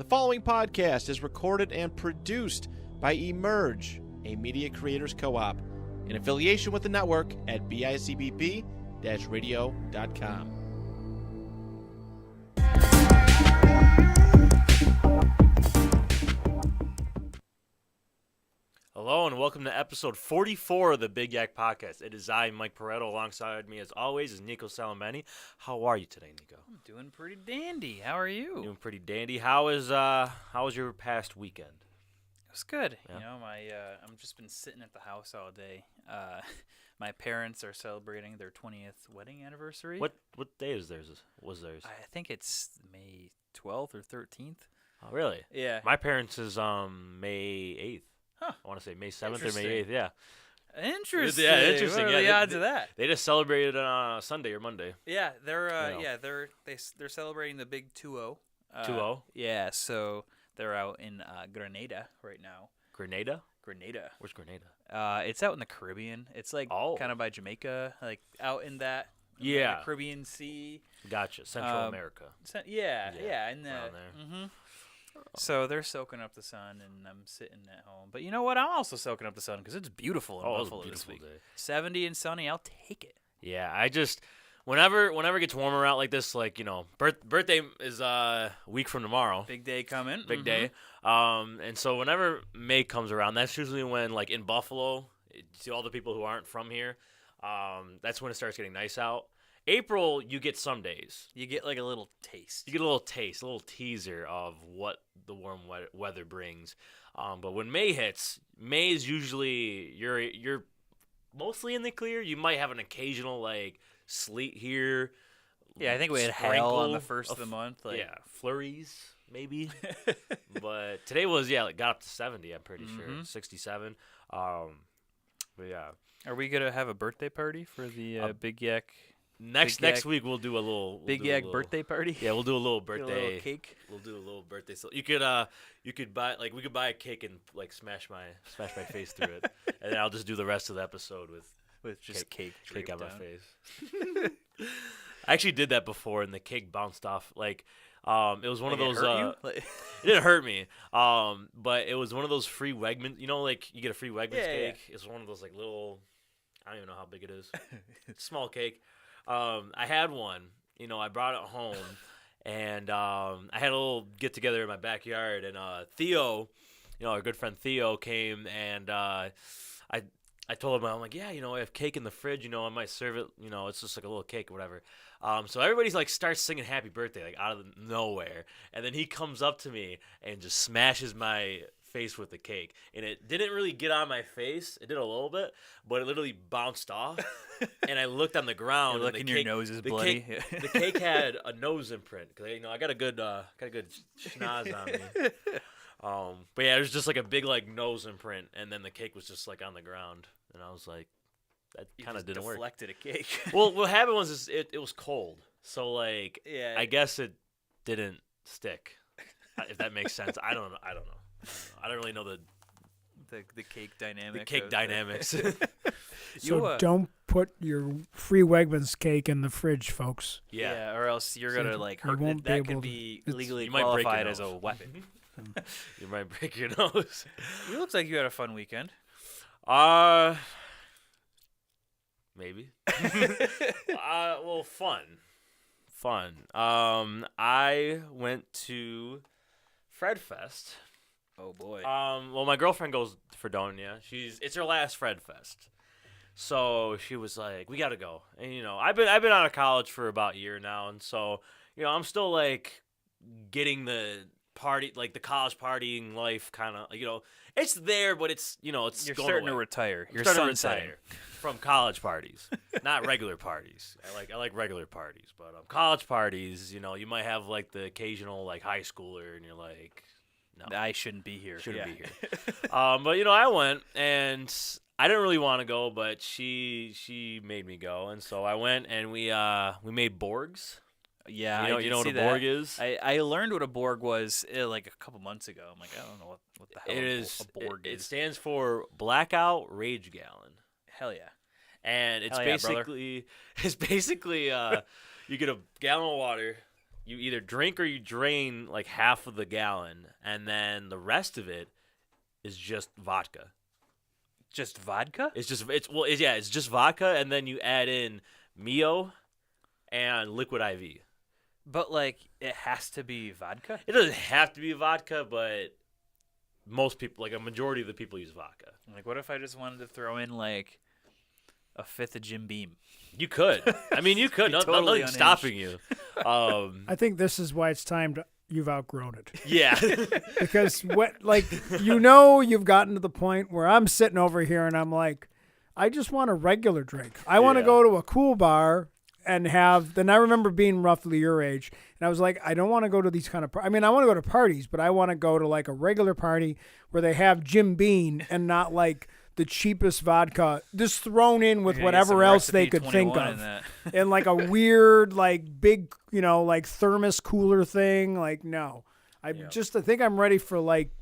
following podcast is recorded and produced by Emerge, a media creators co-op, in affiliation with the network at bicbp-radio.com. Hello and welcome to episode 44 of the Big YAC Podcast. It is I, Mike Pareto. Alongside me, as always, is Nico Salameni. How are you today, Nico? I'm doing pretty dandy. How are you? Doing pretty dandy. How was your past weekend? It was good. Yeah. You know, I've just been sitting at the house all day. My parents are celebrating their 20th wedding anniversary. What day is theirs? Was theirs? I think it's May 12th or 13th. Oh, really? Yeah. My parents is May 8th. Huh. I want to say May 7th or May 8th. Yeah. Interesting. Yeah, interesting. What are the Yeah, odds of that? They just celebrated on Sunday or Monday. Yeah, they're You know. they're celebrating the big 2-0. 2-0? Yeah, so they're out in Grenada right now. Grenada? Grenada. Where's Grenada? It's out in the Caribbean. It's like kind of by Jamaica, like out in that Yeah. the Caribbean Sea. Gotcha. Central America. Yeah, Yeah, in the, around there. Mm-hmm. So they're soaking up the sun, and I'm sitting at home. But you know what? I'm also soking up the sun because it's beautiful in Oh, it was a Buffalo beautiful this week. day. 70 and sunny, I'll take it. Yeah, I just whenever it gets warmer out like this, like, you know, birthday is a week from tomorrow. Big day coming. Big day. And so whenever May comes around, that's usually when, like, in Buffalo, to all the people who aren't from here, that's when it starts getting nice out. April, you get some days. You get like a little taste. You get a little taste, a little teaser of what the warm weather brings. But when May hits, May is usually you're mostly in the clear. You might have an occasional like sleet here. Yeah, I think we had hail on the first of the month. Like, yeah, flurries maybe. But today was like got up to 70. I'm pretty sure 67. But yeah. Are we gonna have a birthday party for the Big Yak? Next week we'll do a little Big Yak birthday party. Yeah, we'll do a little Get birthday a little cake. We'll do a little birthday. So you could buy we could buy a cake and like smash my face through it, and then I'll just do the rest of the episode with just cake on my down. face. I actually did that before, and the cake bounced off. Like, it was one of those. It It didn't hurt me. But it was one of those free Wegmans. You know, like you get a free Wegmans cake. Yeah. It's one of those like little. I don't even know how big it is. Small cake. I had one, you know, I brought it home, and I had a little get-together in my backyard, and Theo, you know, our good friend Theo came, and I told him, I'm like, yeah, you know, I have cake in the fridge, you know, I might serve it, you know, it's just like a little cake or whatever. So everybody's like starts singing happy birthday, like out of nowhere, and then he comes up to me and just smashes my face with the cake, and it didn't really get on my face. It did a little bit, but it literally bounced off. And I looked on the ground. You're looking, your nose is bloody. The cake had a nose imprint because, you know, I got a good schnoz on me. But yeah, it was just like a big like nose imprint, and then the cake was just like on the ground, and I was like, that kind of didn't work. Deflected a cake. Well, what happened was it was cold, so like Yeah. I guess it didn't stick. If that makes sense, I don't know. I don't really know the cake dynamics. The cake dynamics. So don't put your free Wegmans cake in the fridge, folks. Yeah. Or else you're So gonna like you hurt won't it. be That able could to- be it's- legally You might break your qualified as a nose. weapon. You might break your nose. It looks like you had a fun weekend. Maybe. Well, fun. I went to Fred Fest. Oh boy. Well, my girlfriend goes to Fredonia. It's her last Fred Fest, so she was like, "We gotta go." And you know, I've been out of college for about a year now, and so you know, I'm still like getting the party, like the college partying life, kind of. You know, it's there, but it's it's You're going starting to away. retire. You're Starting to sunsetting. retire from college parties, not regular parties. I like regular parties, but college parties, you know, you might have like the occasional like high schooler, and you're like, no, I shouldn't be here. shouldn't be here. But you know, I went, and I didn't really want to go, but she made me go, and so I went, and we made Borgs. Yeah, you know what a Borg is? I learned what a Borg was like a couple months ago. I'm like, I don't know what the hell It is. a Borg It is. stands for Blackout Rage Gallon. Hell yeah. And it's Hell yeah, brother. basically you get a gallon of water, you either drink or you drain like half of the gallon, and then the rest of it is just vodka. Just vodka? It's just vodka, and then you add in Mio and liquid IV. But like, it has to be vodka? It doesn't have to be vodka, but most people, like a majority of the people, use vodka. Like, what if I just wanted to throw in like a fifth of Jim Beam? You could. I mean, you could. Totally Nothing's stopping you. I think this is why it's time to. You've outgrown it. Yeah. Because you've gotten to the point where I'm sitting over here and I'm like, I just want a regular drink. I want to go to a cool bar and have. Then I remember being roughly your age, and I was like, I don't want to go to these kind of. I mean, I want to go to parties, but I want to go to like a regular party where they have Jim Beam and not like the cheapest vodka just thrown in with whatever else they could think of, and like a weird like big like thermos cooler thing. Like no, I think I'm ready for like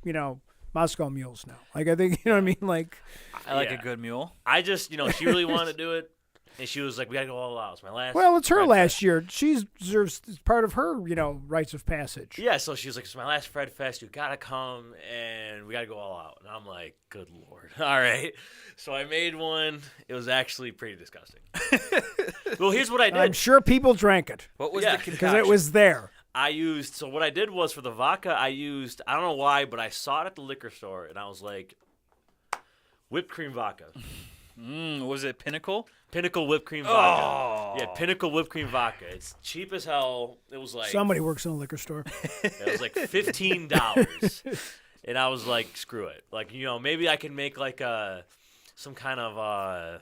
Moscow mules now. Like I think what I mean. Like I like a good mule. I just she really wanted to do it. And she was like, "We gotta go all out." It's my last. Well, it's her last year. She deserves it's part of her, rites of passage. Yeah, so she was like, "It's my last Fred Fest. You gotta come, and we gotta go all out." And I'm like, "Good Lord, all right." So I made one. It was actually pretty disgusting. Well, here's what I did. I'm sure people drank it. What was the concoction? Because it was there. So what I did was for the vodka, I don't know why, but I saw it at the liquor store, and I was like, whipped cream vodka. Was it Pinnacle? Pinnacle whipped cream vodka. Yeah, Pinnacle whipped cream vodka. It's cheap as hell. It was like somebody works in a liquor store. It was like $15, and I was like, screw it. Like maybe I can make like some kind of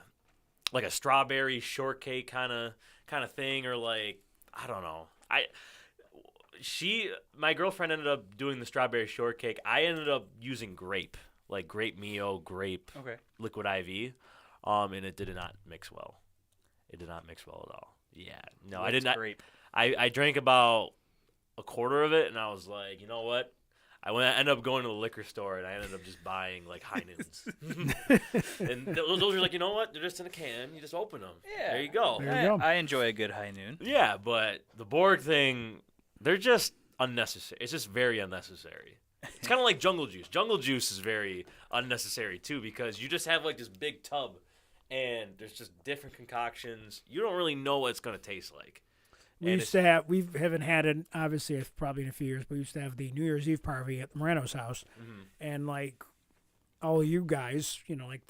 like a strawberry shortcake kind of thing, or like I don't know. My girlfriend ended up doing the strawberry shortcake. I ended up using grape Mio, grape, liquid IV. And it did not mix well. It did not mix well at all. Yeah. No, I did not. Grape? I drank about a quarter of it, and I was like, you know what? I ended up going to the liquor store, and I ended up just buying, like, High Noons. And those are like, you know what? They're just in a can. You just open them. Yeah. There you go. I enjoy a good High Noon. Yeah, but the Borg thing, they're just unnecessary. It's just very unnecessary. It's kind of like Jungle Juice. Jungle Juice is very unnecessary, too, because you just have, like, this big tub. And there's just different concoctions. You don't really know what it's going to taste like. We haven't had it, obviously, probably in a few years, but we used to have the New Year's Eve party at Moreno's house. Mm-hmm. And, like, all you guys, like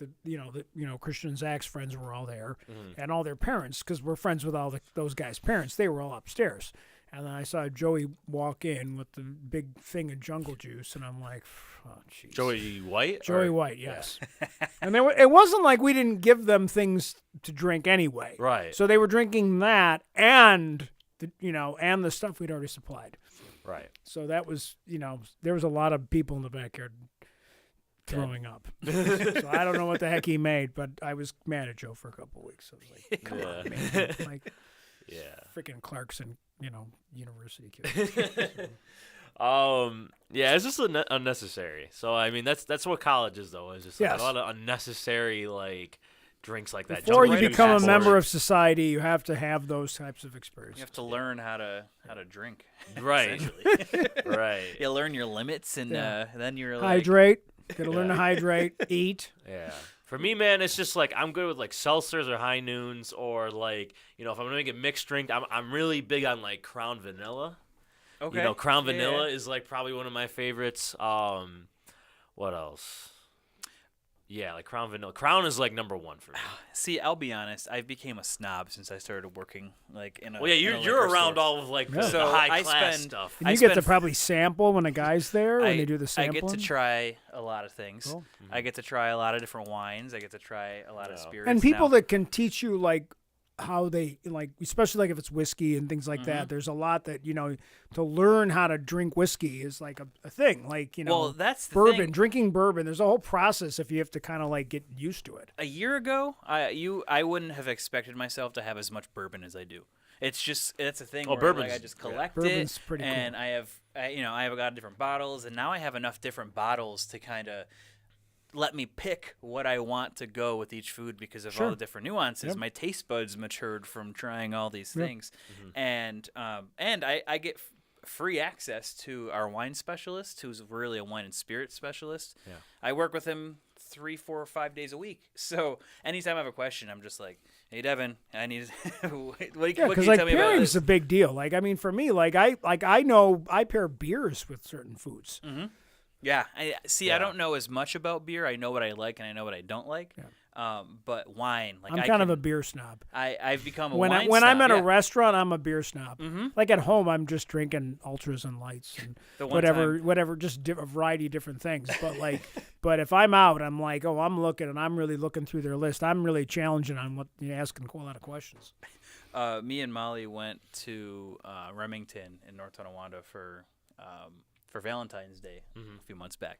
Christian and Zach's friends were all there. Mm-hmm. And all their parents, because we're friends with all those guys' parents, they were all upstairs. And then I saw Joey walk in with the big thing of Jungle Juice, and I'm like, oh, jeez. Joey White? Joey White, yes. Yeah. And it wasn't like we didn't give them things to drink anyway. Right. So they were drinking that and the stuff we'd already supplied. Right. So that was, there was a lot of people in the backyard throwing up. So I don't know what the heck he made, but I was mad at Joe for a couple of weeks. I was like, come on, man. Like, freaking Clarkson. University kids. It's just unnecessary. So I mean, that's what college is, though. It's just like a lot of unnecessary like drinks like that. Before you become a member of society, you have to have those types of experiences. You have to learn how to drink. Right. Right. You learn your limits, and then you're like hydrate. Got to learn to hydrate, eat. Yeah. For me, man, it's just like I'm good with like seltzers or High Noons, or like if I'm gonna make a mixed drink, I'm really big on like Crown Vanilla. Okay. Crown Vanilla is like probably one of my favorites. What else? Yeah, like Crown Vanilla. Crown is like number one for me. See, I'll be honest. I became a snob since I started working like in a. Well, yeah, you're around all of like the high class stuff. And you get to probably sample when a guy's there when they do the sampling. I get to try a lot of things. Cool. Mm-hmm. I get to try a lot of different wines. I get to try a lot of spirits. And people that can teach you like how they like, especially like if it's whiskey and things like that. There's a lot that to learn how to drink whiskey is like a thing. Like well, that's the bourbon, thing. Drinking bourbon. There's a whole process if you have to kind of like get used to it. A year ago, I wouldn't have expected myself to have as much bourbon as I do. It's a thing. Where like, I just collect it, pretty and cool. I have a lot of different bottles, and now I have enough different bottles to kind of let me pick what I want to go with each food because of all the different nuances. Yep. My taste buds matured from trying all these things, and I get free access to our wine specialist, who's really a wine and spirit specialist. Yeah. I work with him 3, 4, or 5 days a week. So anytime I have a question, I'm just like, "Hey, Devin, I need what can you tell me about this?" Pairing's a big deal. Like, I mean, for me, I know I pair beers with certain foods. Mm-hmm. Yeah, I don't know as much about beer. I know what I like and I know what I don't like. Yeah. But wine, like I'm kind of a beer snob. I've become a wine snob. When I'm at a restaurant, I'm a beer snob. Mm-hmm. Like at home, I'm just drinking ultras and lights and whatever, just a variety of different things. But but if I'm out, I'm like, oh, I'm looking and I'm really looking through their list. I'm really challenging on what you're asking a lot of questions. Me and Molly went to Remington in North Tonawanda for Valentine's Day a few months back,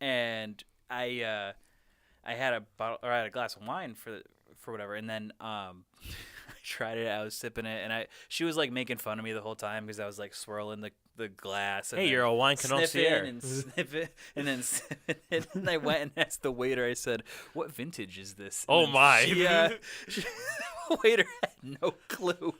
and I had a glass of wine for whatever, and then I tried it. I was sipping it, and she was like making fun of me the whole time because I was like swirling the glass. And you're a wine connoisseur. And sniff it, and then sip it. And I went and asked the waiter. I said, "What vintage is this?" Oh my! The waiter had no clue.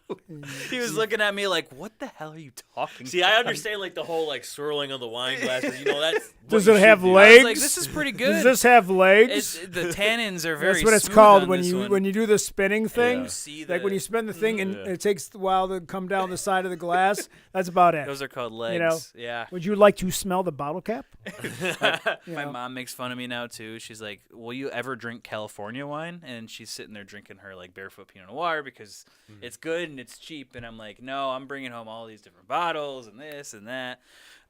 He was looking at me like, "What the hell are you talking?" See, about? I understand like the whole like swirling of the wine glasses. That's does it have legs? I was like, this is pretty good. Does this have legs? The tannins are very. That's what it's smooth called on when this you one. when you do the spinning thing. You see like when you spin the thing and it takes a while to come down the side of the glass. That's about it. Those are called legs. Yeah. Would you like to smell the bottle cap? My mom makes fun of me now too. She's like, "Will you ever drink California wine?" And she's sitting there drinking her like barefoot Pinot Noir because it's good and it's cheap. And I'm like, "No, I'm bringing home all these different bottles and this and that."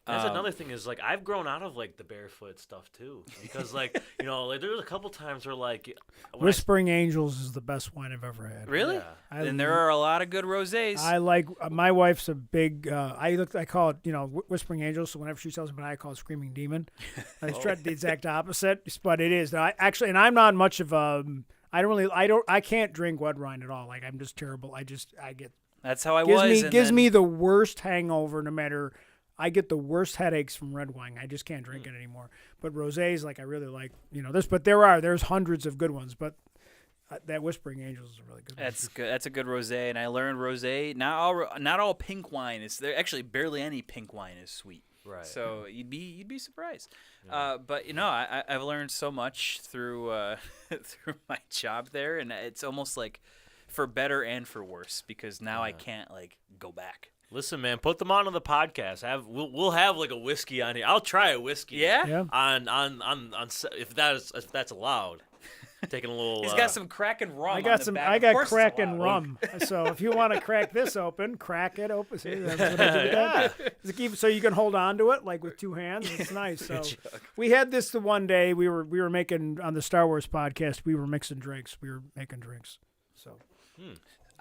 That's another thing is like I've grown out of like the barefoot stuff too because like like there was a couple times where like Whispering Angels is the best wine I've ever had. Really? Yeah. And there are a lot of good rosés. I like my wife's a big. I call it Whispering Angels. So whenever she tells me, I call it Screaming Demon. I try the exact opposite, but it is. And I'm not much of a. I can't drink red wine at all. Like I'm just terrible. I get. That's how I gives me the worst hangover. No matter. I get the worst headaches from red wine. I just can't drink it anymore. But rosés, like I really like, this. But there's hundreds of good ones. But that Whispering Angels is a really good one. That's good. That's a good rosé. And I learned rosé. Not all pink wine is there. Actually, barely any pink wine is sweet. Right. So you'd be surprised. Yeah. But I've learned so much through through my job there, and it's almost like for better and for worse because now I can't like go back. Listen, man, put them on the podcast. We'll have like a whiskey on here. I'll try a whiskey. Yeah. On if that's allowed. Taking a little. He's got some Kraken rum. I got Kraken rum. So if you want to crack this open, crack it open. See, that's what I do. So you can hold on to it like with two hands. It's nice. So we had this the one day we were making on the Star Wars podcast. We were mixing drinks. We were making drinks. So.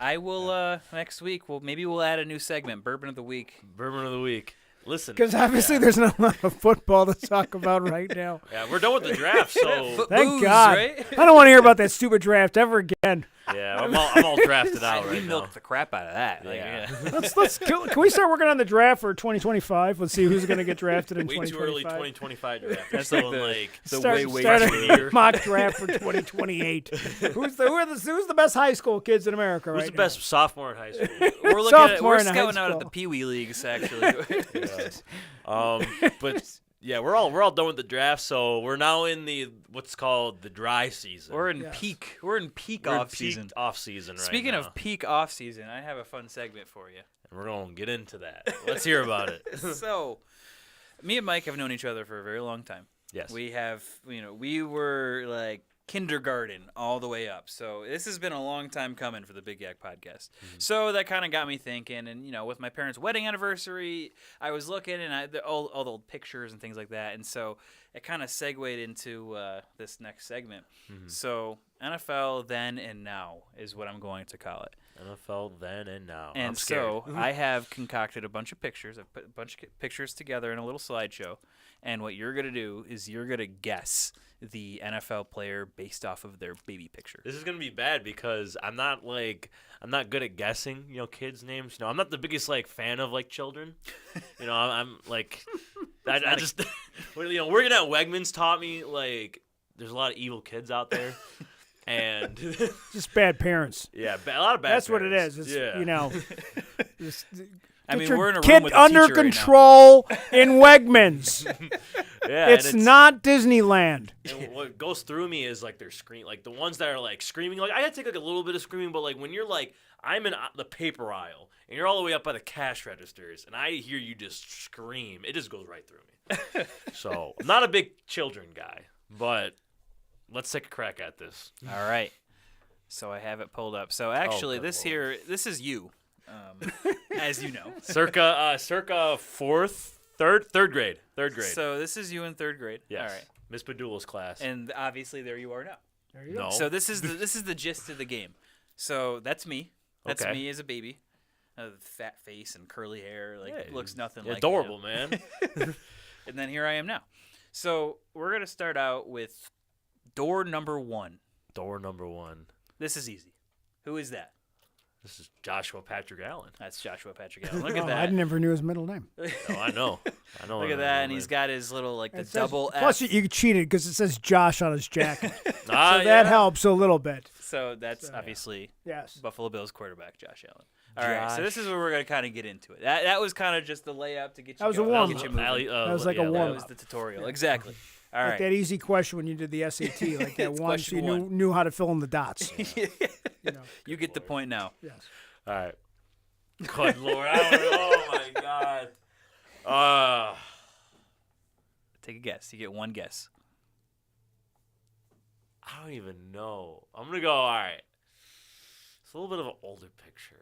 I will next week. Maybe we'll add a new segment, Bourbon of the Week. Bourbon of the Week. Listen, because obviously there's not a lot of football to talk about right now. Yeah, we're done with the draft, so thank God. Right? I don't want to hear about that stupid draft ever again. Yeah, I'm all drafted out right now. We milked the crap out of that. Can we start working on the draft for 2025? Let's see who's going to get drafted in 2025. Way too early 2025 draft. That's like start a mock draft for 2028. Who's the best high school kids in America right now? Who's the best sophomore in high school? We're scouting out at the Pee Wee leagues actually. But. Yeah, we're all done with the draft, so we're now in what's called the dry season. We're in peak off season. Off season right Speaking now. of peak off season, I have a fun segment for you. And we're gonna get into that. Let's hear about it. So, me and Mike have known each other for a very long time. Yes. We have, we were like kindergarten all the way up. So this has been a long time coming for the Big YAC podcast. Mm-hmm. So that kind of got me thinking. And, with my parents' wedding anniversary, I was looking and all the old pictures and things like that. And so it kind of segued into this next segment. Mm-hmm. So NFL then and now is what I'm going to call it. NFL then and now. And so I have concocted a bunch of pictures. I've put a bunch of pictures together in a little slideshow. And what you're going to do is you're going to guess the NFL player based off of their baby picture. This is going to be bad because I'm not good at guessing, kids' names. I'm not the biggest fan of children. I'm like I just working at Wegmans taught me there's a lot of evil kids out there, and Just bad parents. yeah, a lot of bad. That's what it parents. is. It's, yeah, you know. Just, I get mean, your we're in a room kid with a under teacher right now. control in Wegmans. yeah. It's and not Disneyland. And what goes through me is like they're like the ones that are like screaming. Like I had to take like a little bit of screaming, but like when you're like I'm in the paper aisle and you're all the way up by the cash registers, and I hear you just scream, it just goes right through me. So I'm not a big children guy, but let's take a crack at this. All right. So I have it pulled up. So actually, good this Lord. here, this is you, as you know. Circa third grade. So this is you in third grade. Yes. All right. Miss Padula's class. And obviously, there you are now. There you go. No. So this is the gist of the game. So that's me. That's Okay. me as a baby. Fat face and curly hair, like Yeah, looks nothing like adorable, him. man. And then here I am now. So we're gonna start out with door number 1. Door number 1. This is easy. Who is that? This is Joshua Patrick Allen. That's Joshua Patrick Allen. Look Oh, at that. I never knew his middle name. Oh, I know. Look at that, and he's got his little like the It says- double F. Plus, you cheated because it says Josh on his jacket. Ah, So that helps a little bit. So that's obviously Yes. Buffalo Bills quarterback Josh Allen. All right, so this is where we're gonna kind of get into it. That was kind of just the layup to get you. That was a going, warm-up. get you moving. That was like a That warm-up. was the tutorial, exactly. All Like right. that easy question when you did the SAT, like that It's one, so you question knew how to fill in the dots. You know. You get the point now. Yes. All right. Good Lord. Oh, my God. Take a guess. You get one guess. I don't even know. I'm going to go, all right. It's a little bit of an older picture.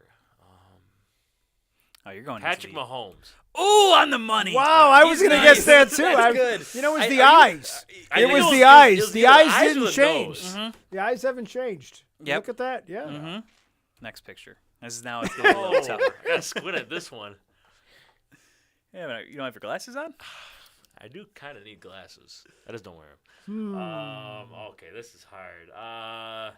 Oh, you're going Patrick into the... Mahomes. Ooh, on the money. Wow, I was He's going to nice. guess that too. That's good. You know, it was I- the are you- eyes. I It think was the it eyes. was The either eyes eyes or didn't the change. nose. The eyes haven't changed. Yep. Look at that. Yeah. Mm-hmm. Next picture. This is now it's getting a little Oh, tougher. I got to squint at this one. Yeah, but you don't have your glasses on? I do kind of need glasses. I just don't wear Hmm. them. Okay, this is hard.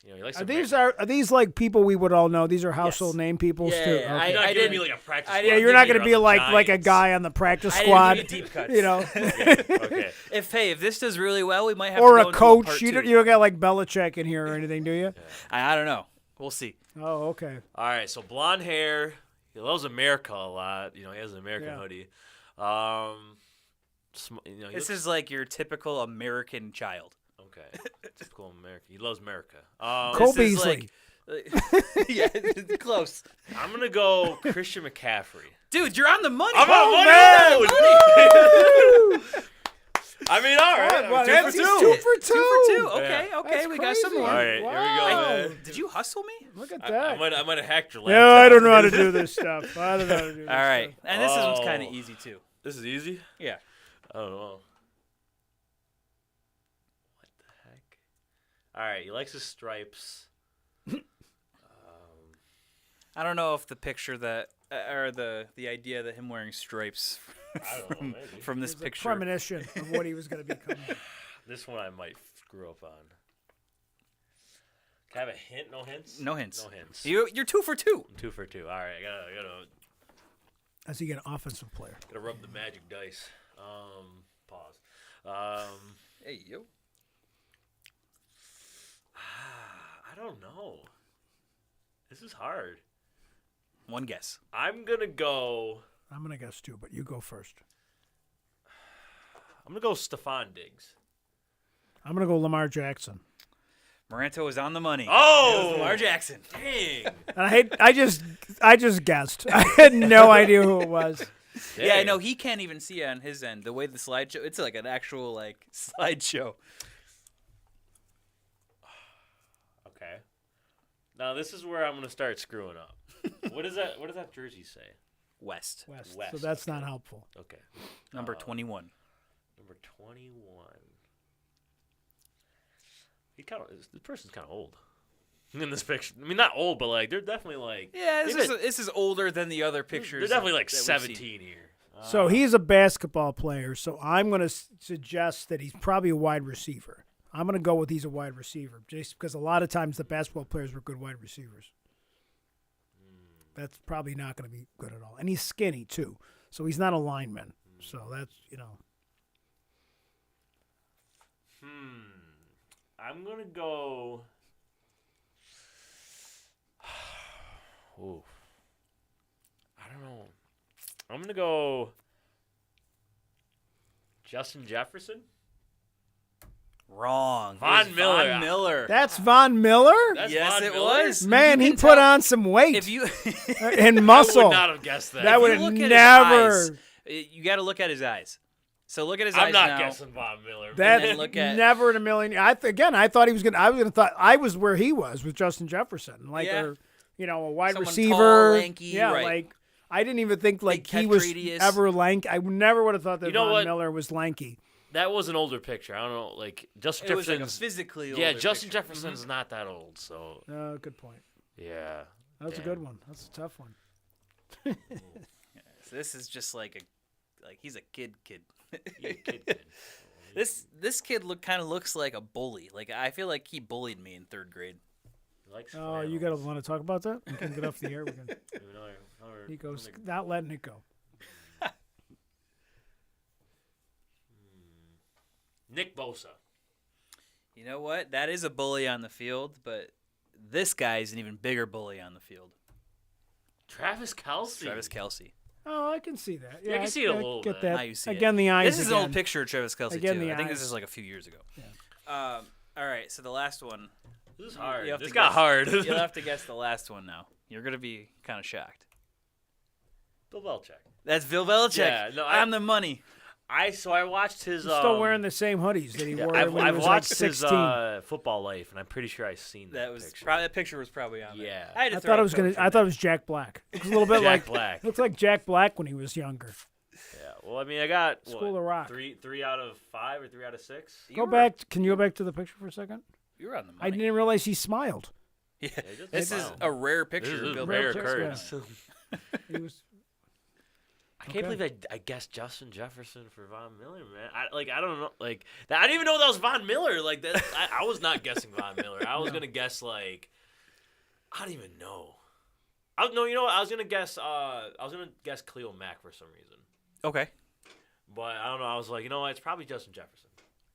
You know, he likes Are to these like people we would all know? These are household name people Yeah, too. yeah, Okay. You're not I giving didn't- me like a practice. I squad. didn't- Yeah, you're I'm not thinking going to be about the like a Giants. guy on the practice I didn't squad. do deep cuts. You know, Okay. If this does really well, we might have or to a go into coach. part You two. don't got like Belichick in here or anything, do you? I don't know. We'll see. Oh, okay. All right, so blonde hair. He loves America a lot. You know, he has an American Yeah. hoodie. You know, he This looks- is like your typical American child. okay. Typical American. He loves America. Cole This is Beasley. yeah, close. I'm gonna go Christian McCaffrey. Dude, you're on the money. I'm Oh, on man. money. I mean, all right. Well, I'm that's 2 just for 2. 2 for 2. 2 for 2. Okay, Yeah. okay, That's we got some crazy. more. All right, here we go, Wow. man. Did you hustle me? Look at I that. might have hacked your laptop. Yeah, I don't know how to do this stuff. I don't know how to do this All right, stuff. and this one's kind of Oh. easy too. This is easy. Yeah. I don't know. What the heck? All right, he likes his stripes. I don't know if the picture that or the idea that him wearing stripes I don't know, maybe. from this It was a picture. premonition of what he was going to become. This one I might screw up on. Can I have a hint? No hints? No hints. No hints. You're 2 for 2. I'm 2 for 2. All right, I As he get an offensive player. gotta rub the magic dice. Pause. Hey yo. I don't know. This is hard. One guess. I'm gonna go I'm going to guess 2, but you go first. Stephon Diggs. I'm going to go Lamar Jackson. Moranto is on the money. Oh! Lamar Jackson. Dang. And I just guessed. I had no idea who it was. Yeah, I Dang. know he can't even see it on his end. The way the slideshow, it's like an actual like slideshow. Okay. Now this is where I'm gonna start screwing up. What does that jersey say? West. West. West, So that's not helpful. Okay. Number 21. Number 21. This person's kind of old in this picture. I mean, not old, but like they're definitely like. Yeah, they've been- this is older than the other pictures. They're definitely like that we've 17 seen. here. So he's a basketball player. So I'm going to suggest that he's probably a wide receiver. I'm going to go with he's a wide receiver, just because a lot of times the basketball players were good wide receivers. That's probably not going to be good at all. And he's skinny, too. So he's not a lineman. So that's, I'm gonna go. Ooh. I don't know. I'm gonna go. Justin Jefferson. Wrong. Von It's Miller. Von Miller. That's Von Miller? That's Yes, Von it Miller? was. Man, You he can put tell on some weight if you and I muscle. would not have guessed that. That if would you have look at never. his eyes, you got to look at his eyes. So look at his I'm eyes not now. guessing Von Miller. then That's look at- never in a million. I thought he was gonna. I was where he was with Justin Jefferson, like Yeah. a wide Someone receiver, tall, lanky, yeah, right. like I didn't even think like Big he catch was radius. ever lanky. I never would have thought that You know Von what? Miller was lanky. That was an older picture. I don't know. Like Justin It was like a Jefferson's. physically older Yeah, Justin picture. Jefferson's not that old. So Good point. yeah. That's a Damn. good one. That's a tough one. So this is just like he's a kid. Yeah, kid. This kid looks like a bully. Like I feel like he bullied me in 3rd grade. Likes Oh, you gotta want to talk about that? We can get off the air. We can. Nico's not letting it go. Nick Bosa. You know what? That is a bully on the field, but this guy's an even bigger bully on the field. Travis Kelce. Travis Kelce. Oh, I can see that. Yeah, I can see it a little get bit. Now that. you see Again, it. the eyes. This is an old again. picture of Travis Kelce Again, too. the I think this eyes. is like a few years ago. All right, so the last one. This is hard. You have This to got guess- hard. You'll have to guess the last one now. You're gonna be kind of shocked. Bill Belichick. That's Bill Belichick. Yeah, no, I'm the money. I watched his. He's still wearing the same hoodies that he wore I've when he was watched like his 16. football life, and I'm pretty sure I've seen that. That was picture. probably that picture was probably on there. Yeah. I, had to I throw thought a it was coach in I thought it was Jack Black. It was a little bit Jack like Black. Looked like Jack Black when he was younger. Yeah. Well, I mean, I got School of Rock. three out of 5 or 3 out of 6. You Go were- back. Can you go back to the picture for a second? You were on the money. I didn't realize he smiled. Yeah. just This is smile. a rare This picture is of Bill rare Belichick. occurrence. He was. I can't Okay. believe I guessed Justin Jefferson for Von Miller, man. I don't know, like that. I didn't even know that was Von Miller. Like that, I was not guessing Von Miller. I was gonna guess like I don't even know. You know what? I was gonna guess Khalil Mack for some reason, Okay. but I don't know. I was like, you know what? It's probably Justin Jefferson.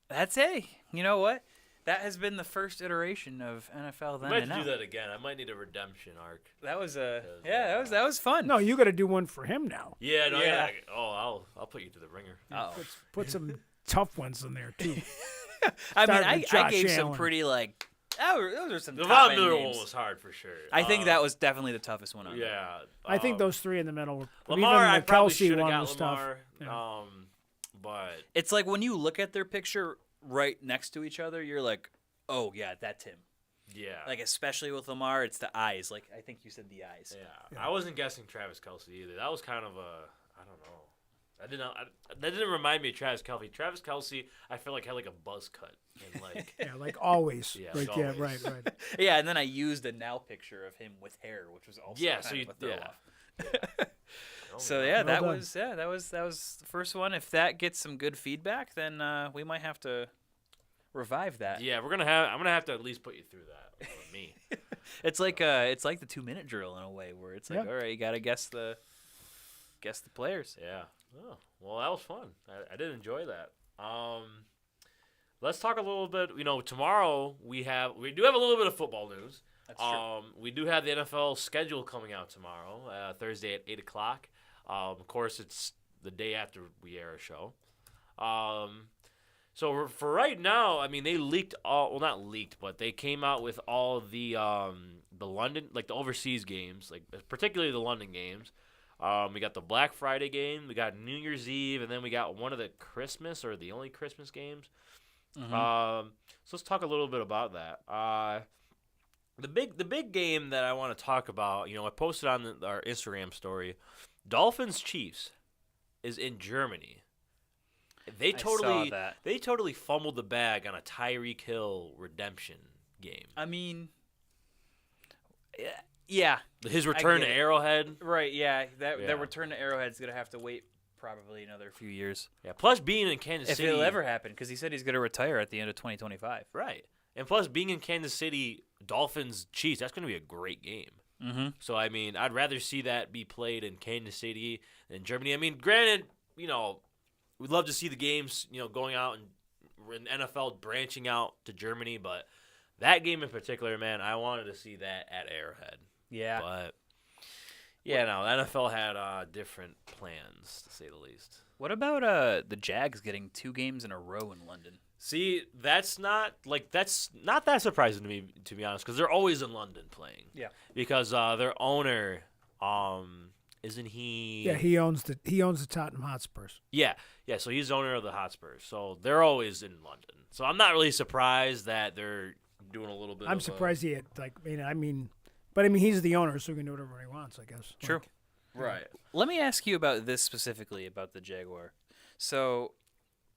That's it. You know what? That has been the first iteration of NFL I Then might and have to Now. do that again. I might need a redemption arc. That was a Because, that was fun. No, you got to do one for him now. Yeah, no, Yeah. I'll put you to the ringer. Oh. Put some tough ones in there too. I mean, Start I with Josh gave some Allen. pretty like those are some The top Von end Miller names. one was hard for sure. I think that was definitely the toughest one on there. Yeah. I think those three in the middle were. Lamar. even I the probably Kelsey should have one got was tough. Lamar. Yeah. But It's like when you look at their picture right next to each other, you're like, oh yeah, that's him. yeah. Like especially with Lamar, it's the eyes. Like I think you said the eyes. Yeah. I wasn't guessing Travis Kelce either. That was kind of I don't know. That didn't remind me of Travis Kelce. Travis Kelce, I feel like had like a buzz cut and like Yeah, like always. Yeah, like like yeah, always. right. Yeah, and then I used a now picture of him with hair, which was also Yeah, kind so of you- a throw yeah. off. Oh, So my yeah, God. Well that was the first one. If that gets some good feedback, then we might have to revive that. Yeah, I'm gonna have to at least put you through that for me. It's like the 2-minute drill in a way, where it's like, Yeah. all right, you gotta guess the players. Yeah. Oh, well, that was fun. I did enjoy that. Let's talk a little bit. Tomorrow we do have a little bit of football news. That's true. We do have the NFL schedule coming out tomorrow, Thursday at 8:00. Of course, it's the day after we air a show. So for right now, I mean, they leaked not leaked, but they came out with all the London, like the overseas games, like particularly the London games. We got the Black Friday game, we got New Year's Eve, and then we got one of the Christmas or the only Christmas games. So let's talk a little bit about that. The big game that I want to talk about, I posted on our Instagram story, Dolphins Chiefs is in Germany. They saw that. They totally fumbled the bag on a Tyreek Hill redemption game. I mean, yeah, His return get to it. Arrowhead. right, yeah. Yeah. That return to Arrowhead's gonna have to wait probably another few years Yeah. Plus being in Kansas if City. it'll ever happen, because he said he's gonna retire at the end of 2025. Right. And plus being in Kansas City, Dolphins Chiefs, that's going to be a great game. Mm-hmm. So, I mean, I'd rather see that be played in Kansas City than Germany. I mean, granted, we'd love to see the games, going out and in NFL branching out to Germany, but that game in particular, man, I wanted to see that at Arrowhead. Yeah. But yeah, no, the NFL had different plans, to say the least. What about the Jags getting 2 games in a row in London? See, that's not that surprising to me, to be honest, because they're always in London playing. Yeah. Because their owner, isn't he? Yeah, he owns the Tottenham Hotspurs. Yeah. So he's owner of the Hotspurs, so they're always in London. So I'm not really surprised that they're doing a little bit. I'm surprised he had but he's the owner, so he can do whatever he wants, I guess. True. Right. Let me ask you about this specifically about the Jaguar. So,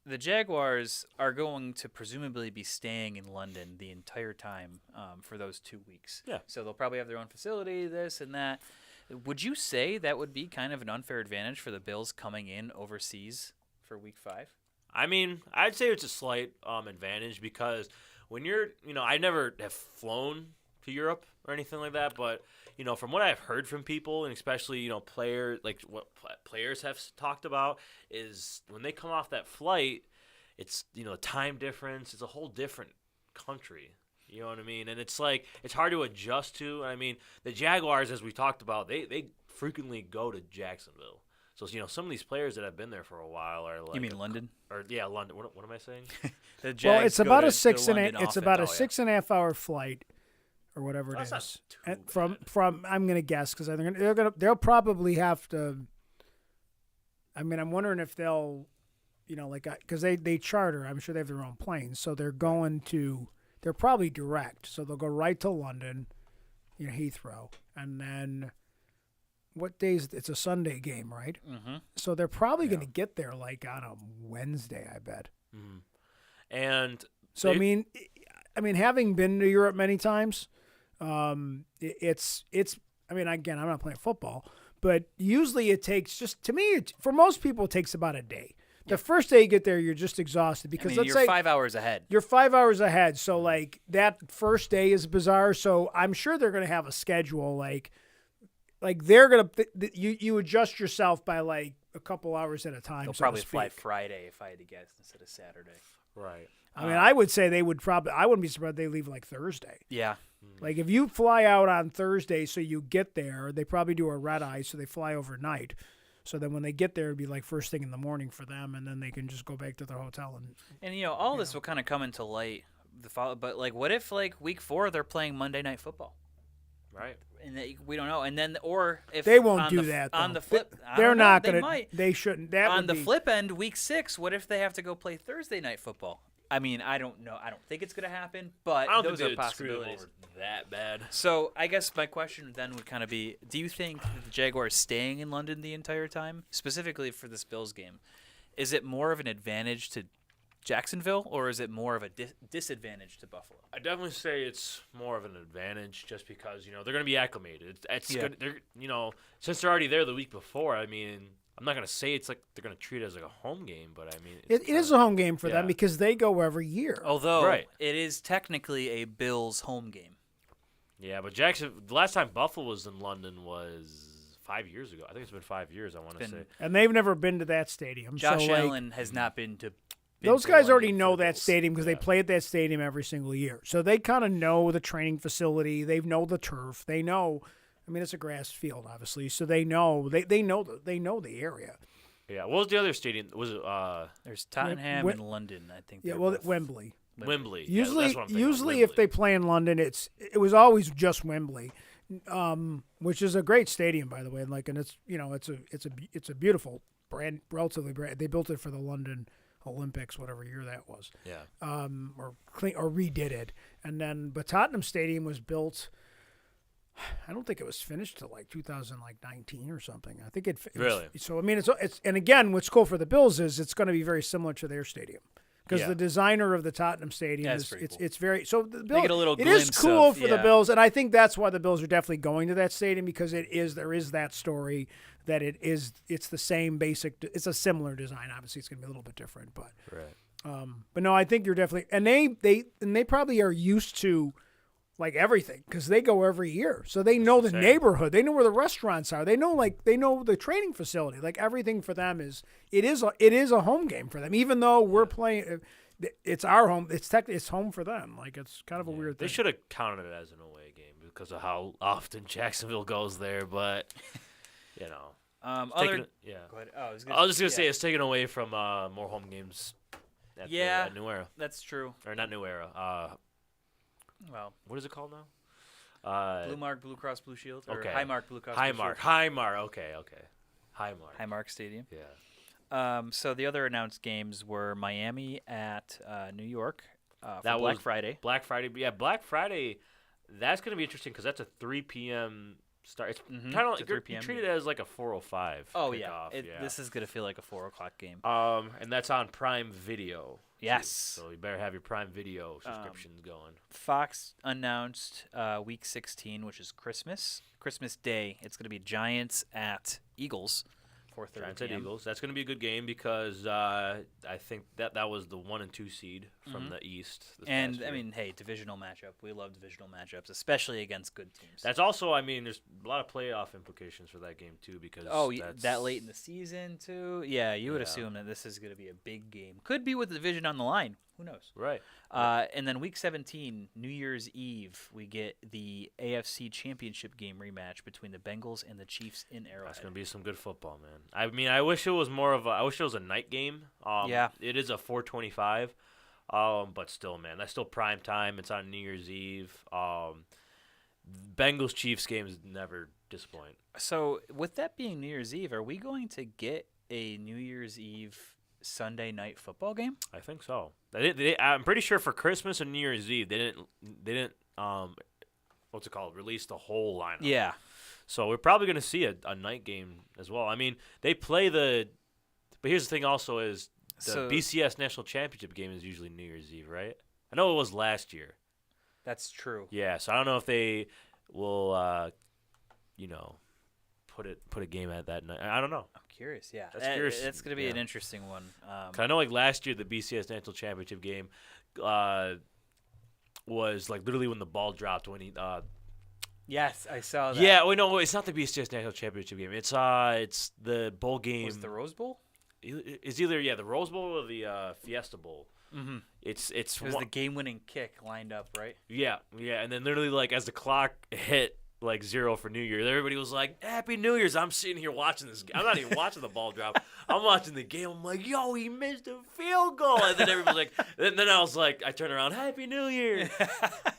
the Jaguars are going to presumably be staying in London the entire time for those 2 weeks. Yeah. So they'll probably have their own facility, this and that. Would you say that would be kind of an unfair advantage for the Bills coming in overseas for Week 5? I mean, I'd say it's a slight advantage because when you're, I never have flown to Europe or anything like that, but from what I've heard from people, and especially players, like what players have talked about, is when they come off that flight, it's time difference. It's a whole different country. You know what I mean? And it's like it's hard to adjust to. I mean, the Jaguars, as we talked about, they frequently go to Jacksonville. So some of these players that have been there for a while are like. You mean London? Or yeah, London. What am I saying? The Jags Well, it's about go a to 6 and London a, it's often. about a Oh, yeah. 6.5 hour flight, or whatever it That's not is. too And bad. from I'm gonna guess because they'll probably have to. I mean, I'm wondering if they'll, because they charter. I'm sure they have their own planes, so they're going to. They're probably direct, so they'll go right to London, Heathrow, and then. What days? It's a Sunday game, right? Mm-hmm. So they're probably going to get there like on a Wednesday, I bet. Mm-hmm. And so I mean, having been to Europe many times, it's. I mean, again, I'm not playing football, but usually it takes for most people, it takes about a day. The first day you get there, you're just exhausted because let's you're say 5 hours ahead. You're 5 hours ahead, so like that first day is bizarre. So I'm sure they're going to have a schedule like they're gonna you adjust yourself by like a couple hours at a time. They'll so probably to fly speak. Friday if I had to guess instead of Saturday. right. I mean, I would say they would probably. I wouldn't be surprised they leave like Thursday. Yeah. Like if you fly out on Thursday, so you get there, they probably do a red eye, so they fly overnight. So then when they get there, it'd be like first thing in the morning for them, and then they can just go back to their hotel And all this will kind of come into light but like what if like Week 4 they're playing Monday Night Football? Right. And we don't know. And then, or if they won't do that. On though. the flip, they're not going gonna. to. They shouldn't. That on would the be, flip end, Week 6. What if they have to go play Thursday Night Football? I mean, I don't know. I don't think it's going to happen, but I don't those think are they'd screw them possibilities. over that bad. So I guess my question then would kind of be: do you think the Jaguars staying in London the entire time, specifically for this Bills game, is it more of an advantage to Jacksonville, or is it more of a disadvantage to Buffalo? I definitely say it's more of an advantage just because they're going to be acclimated. It's good. They're since they're already there the week before. I mean, I'm not going to say it's like they're going to treat it as like a home game, but I mean it is a home game for them because they go every year. Although Right. it is technically a Bills home game. Yeah, but Jackson. The last time Buffalo was in London was 5 years ago. I think it's been 5 years. I want to say. And they've never been to that stadium. Josh so, like, Allen has not been to. Those to guys already London know for the that Bills. stadium because they play at that stadium every single year. So they kind of know the training facility. They know the turf. They know. I mean, it's a grass field, obviously. So they know. They know the area. Yeah. What was the other stadium? Was it There's Tottenham Wem- and London, I think. Yeah, they're well, both- Wembley. Wembley? Usually, yeah, that's what I'm thinking, usually Wembley. if they play in London, it was always just Wembley, which is a great stadium, by the way. And it's it's a beautiful relatively brand. They built it for the London Olympics, whatever year that was. Yeah. Or redid it, and then but Tottenham Stadium was built. I don't think it was finished till like 2019 or something. I think it Really? So I mean, it's and again, what's cool for the Bills is it's going to be very similar to their stadium because the designer of the Tottenham Stadium That's is pretty cool. it's very so the They Bills, get a little it is glimpse cool of- for the Bills, and I think that's why the Bills are definitely going to that stadium because there is that story that it's the same basic. It's a similar design. Obviously, it's going to be a little bit different, but. Right. But no, I think you're definitely, and they probably are used to like everything because they go every year, so they know the neighborhood, they know where the restaurants are, they know the training facility, like everything for them is a home game for them. Even though we're playing, it's our home. It's technically it's home for them. Like it's kind of a weird thing. They should have counted it as an away game because of how often Jacksonville goes there. But you know, Go ahead. Oh, I was just gonna say it's taken away from more home games. At New Era. That's true. Or not New Era. Well, what is it called now? Blue Mark, Blue Cross, Blue Shield, or okay. Highmark, Blue Cross, Highmark, Blue Shield. Highmark. Okay. Highmark. Highmark Stadium. Yeah. So the other announced games were Miami at New York for That Black was Friday. Black Friday. Yeah, Black Friday. That's going to be interesting because that's a 3 p.m. start. It's kind of like 3 p.m. you treat it as like a 4:05. Oh kickoff. yeah. This is gonna feel like a 4 o'clock game. And that's on Prime Video. Yes. So you better have your Prime Video subscriptions going. Fox announced Week 16, which is Christmas Day. It's gonna be Giants at Eagles. 4:30 Giants at p.m. Eagles. That's going to be a good game because I think that was the 1 and 2 seed from the East. And I mean, hey, divisional matchup. We love divisional matchups, especially against good teams. That's also, I mean, there's a lot of playoff implications for that game too because that late in the season too. Yeah, you would assume that this is going to be a big game. Could be with the division on the line. Who knows? Right. And then Week 17, New Year's Eve, we get the AFC Championship game rematch between the Bengals and the Chiefs in Arrowhead. That's going to be some good football, man. I mean, I wish it was a night game. Yeah. It is a 4:25. But still, man, that's still prime time. It's on New Year's Eve. Bengals Chiefs games never disappoint. So, with that being New Year's Eve, are we going to get a New Year's Eve Sunday night football game? I think so. I'm pretty sure for Christmas and New Year's Eve they didn't what's it called, release the whole lineup. Yeah. So we're probably going to see a night game as well. I mean, they play but here's the thing also is the BCS National Championship game is usually New Year's Eve, right? I know it was last year. That's true. Yeah, so I don't know if they will put a game at that night. I don't know. I'm curious. Yeah, That's going to be an interesting one. 'Cause I know, like last year, the BCS National Championship game was like literally when the ball dropped when he. Yes, I saw that. Yeah, wait, no, it's not the BCS National Championship game. It's the bowl game. Was it the Rose Bowl? It's either the Rose Bowl or the Fiesta Bowl. Mm-hmm. It was the game-winning kick lined up, right? Yeah, and then literally like as the clock hit like 0 for New Year's, everybody was like, "Happy New Year's!" I'm sitting here watching this. I'm not even watching the ball drop. I'm watching the game. I'm like, "Yo, he missed a field goal!" And then everybody's like, then I was like, I turn around, "Happy New Year!"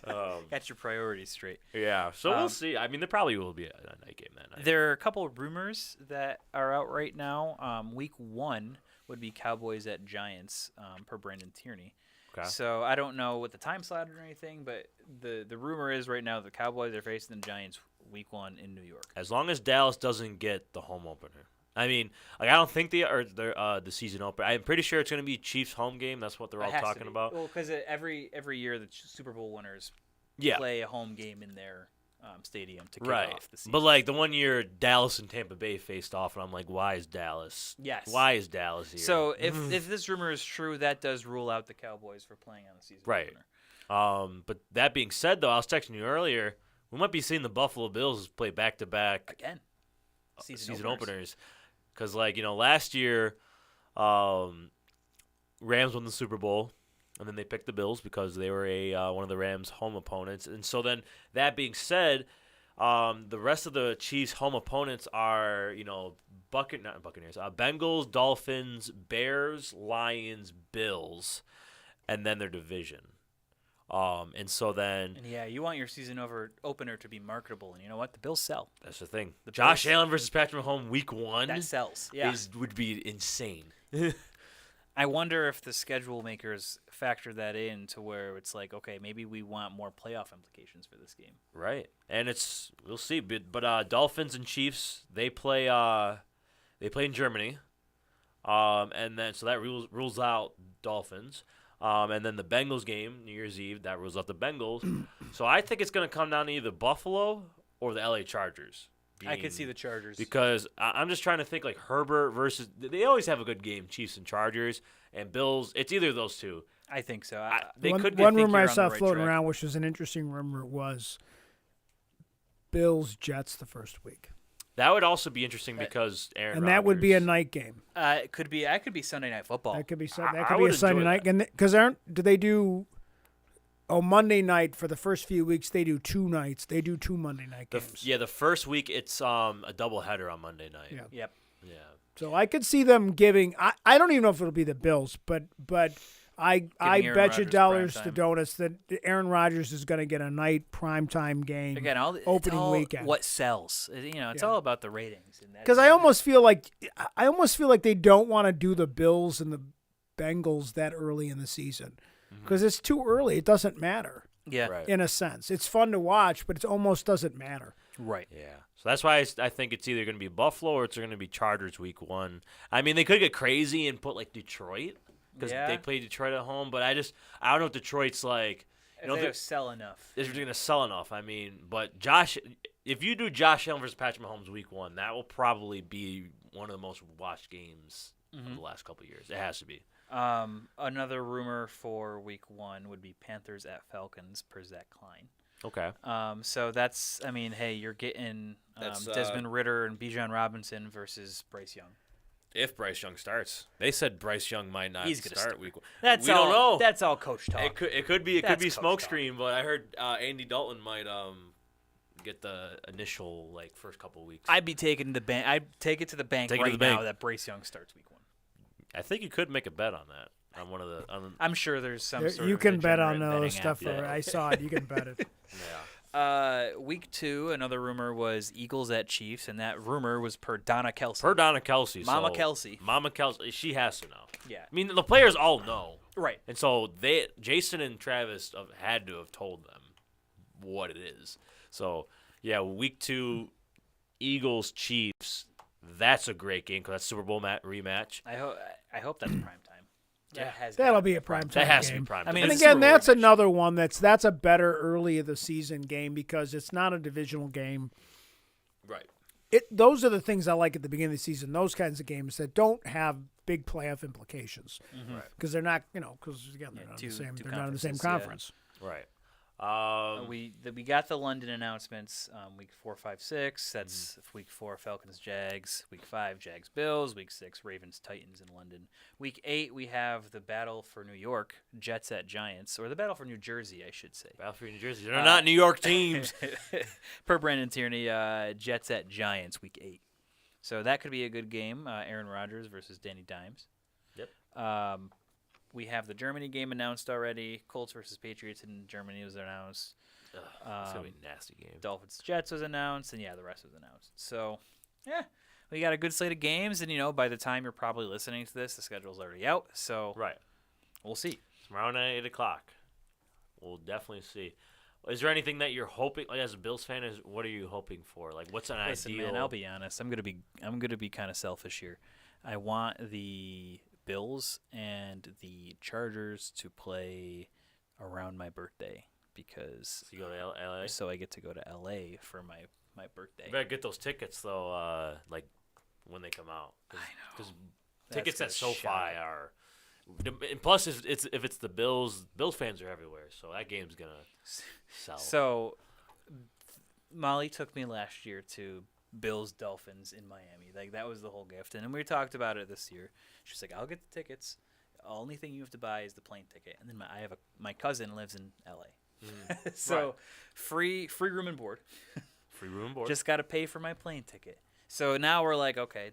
Got your priorities straight. Yeah, so we'll see. I mean, there probably will be a night game that night. There are a couple of rumors that are out right now. Week 1 would be Cowboys at Giants per Brandon Tierney. Okay. So I don't know what the time slot or anything, but the rumor is right now the Cowboys are facing the Giants Week 1 in New York. As long as Dallas doesn't get the home opener. I mean, like I don't think the season opener. I'm pretty sure it's going to be Chiefs home game. That's what they're all talking about. Well, because every year the Super Bowl winners play a home game in their stadium to kick off the season. But like the one year Dallas and Tampa Bay faced off, and I'm like, why is Dallas? Yes. Why is Dallas here? So if this rumor is true, that does rule out the Cowboys for playing on the season opener. But that being said, though, I was texting you earlier. We might be seeing the Buffalo Bills play back-to-back again season openers. Because last year, Rams won the Super Bowl. And then they picked the Bills because they were one of the Rams' home opponents. And so then, that being said, the rest of the Chiefs' home opponents are, Bengals, Dolphins, Bears, Lions, Bills, and then their division. And so then... And you want your season opener to be marketable. And you know what? The Bills sell. That's the thing. Josh Allen versus Patrick Mahomes Week 1. That sells. Yeah. Would be insane. I wonder if the schedule makers factor that in to where it's like, okay, maybe we want more playoff implications for this game. Right, and we'll see. But Dolphins and Chiefs they play in Germany, and then so that rules out Dolphins, and then the Bengals game New Year's Eve that rules out the Bengals. So I think it's going to come down to either Buffalo or the LA Chargers. I could see the Chargers. Because I'm just trying to think like Herbert versus – they always have a good game, Chiefs and Chargers, and Bills. It's either of those two. I think so. One rumor I saw floating around, which was an interesting rumor, was Bills-Jets the first week. That would also be interesting because Aaron And that would be a Rodgers- night game. It could be. That could be Sunday Night Football. That could be I that could be would a Sunday enjoy night. Because do they do? Oh, Monday night for the first few weeks they do 2 nights. They do 2 Monday night games. the first week it's a doubleheader on Monday night. Yeah. Yep. Yeah. So I could see them giving. I don't even know if it'll be the Bills, but I Aaron bet you Rodgers dollars prime to time. donuts that Aaron Rodgers is going to get a night primetime game. Again, opening it's all weekend. what sells. It's Yeah. all about the ratings. Because I almost feel like they don't want to do the Bills and the Bengals that early in the season because it's too early. It doesn't matter yeah. Right. in a sense. It's fun to watch, but it almost doesn't matter. Right. Yeah. So that's why I think it's either going to be Buffalo or it's going to be Chargers week 1. I mean, they could get crazy and put like Detroit because Yeah. they play Detroit at home, but I don't know if Detroit's like. If they don't sell enough. Is going to sell enough. I mean, but if you do Josh Allen versus Patrick Mahomes week 1, that will probably be one of the most watched games of the last couple of years. It has to be. Another rumor for week 1 would be Panthers at Falcons per Zach Klein. Okay. So that's, I mean, hey, you're getting That's, Desmond Ridder and Bijan Robinson versus Bryce Young. If Bryce Young starts, they said Bryce Young might not He's gonna start start. week 1. That's we all. don't know. That's all coach talk. It could be That's coach smokescreen, but I heard Andy Dalton might get the initial first couple weeks. I'd be taking the bank. I'd take it to the bank Take it to right the bank. now that Bryce Young starts week 1. I think you could make a bet on that on one of the. I'm sure there's some sort You of can bet on degenerate those betting stuff. app. I saw it. You can bet it. Yeah. Week 2, another rumor was Eagles at Chiefs, and that rumor was per Donna Kelsey. Per Donna Kelsey. Mama so Kelsey. Mama Kelsey. She has to know. Yeah. I mean, the players all know, Right. and so Jason and Travis had to have told them what it is. So yeah, week 2, Eagles Chiefs. That's a great game because that's Super Bowl rematch. I hope that's prime time. Yeah. That'll be a prime time That has game. to be prime. I mean, And it's again, Super Bowl that's rematch. another one that's a better early of the season game because it's not a divisional game. right. Those are the things I like at the beginning of the season. Those kinds of games that don't have big playoff implications because they're not, because again they're not in the same. They're not in the same conferences, yeah. conference. Right. We got the London announcements. Week 4, 5, 6. That's week 4 Falcons Jags. Week 5 Jags Bills. Week 6 Ravens Titans in London. Week 8 we have the battle for New York Jets at Giants, or the battle for New Jersey, I should say. Battle for New Jersey. They're not New York teams. Per Brandon Tierney, Jets at Giants week 8. So that could be a good game. Aaron Rodgers versus Danny Dimes. Yep. We have the Germany game announced already. Colts versus Patriots in Germany was announced. It's gonna be a nasty game. Dolphins Jets was announced, and the rest was announced. So, yeah, we got a good slate of games, and by the time you're probably listening to this, the schedule's already out. So, Right. we'll see. Tomorrow night at 8:00. We'll definitely see. Is there anything that you're hoping, as a Bills fan, what are you hoping for? What's an Listen, ideal? man, I'll be honest. I'm gonna be kind of selfish here. I want the Bills and the Chargers to play around my birthday because So you go to LA? so I get to go to LA for my birthday. You better get those tickets, though, when they come out. I know. Because That's tickets at gonna SoFi shut are. And plus, if it's the Bills fans are everywhere, so that game's going to sell. So Molly took me last year to Bills Dolphins in Miami. That was the whole gift, and we talked about it this year. She's like, "I'll get the tickets. Only thing you have to buy is the plane ticket." And then my cousin lives in LA, so free room and board. Free room and board. Just got to pay for my plane ticket. So now we're like, okay,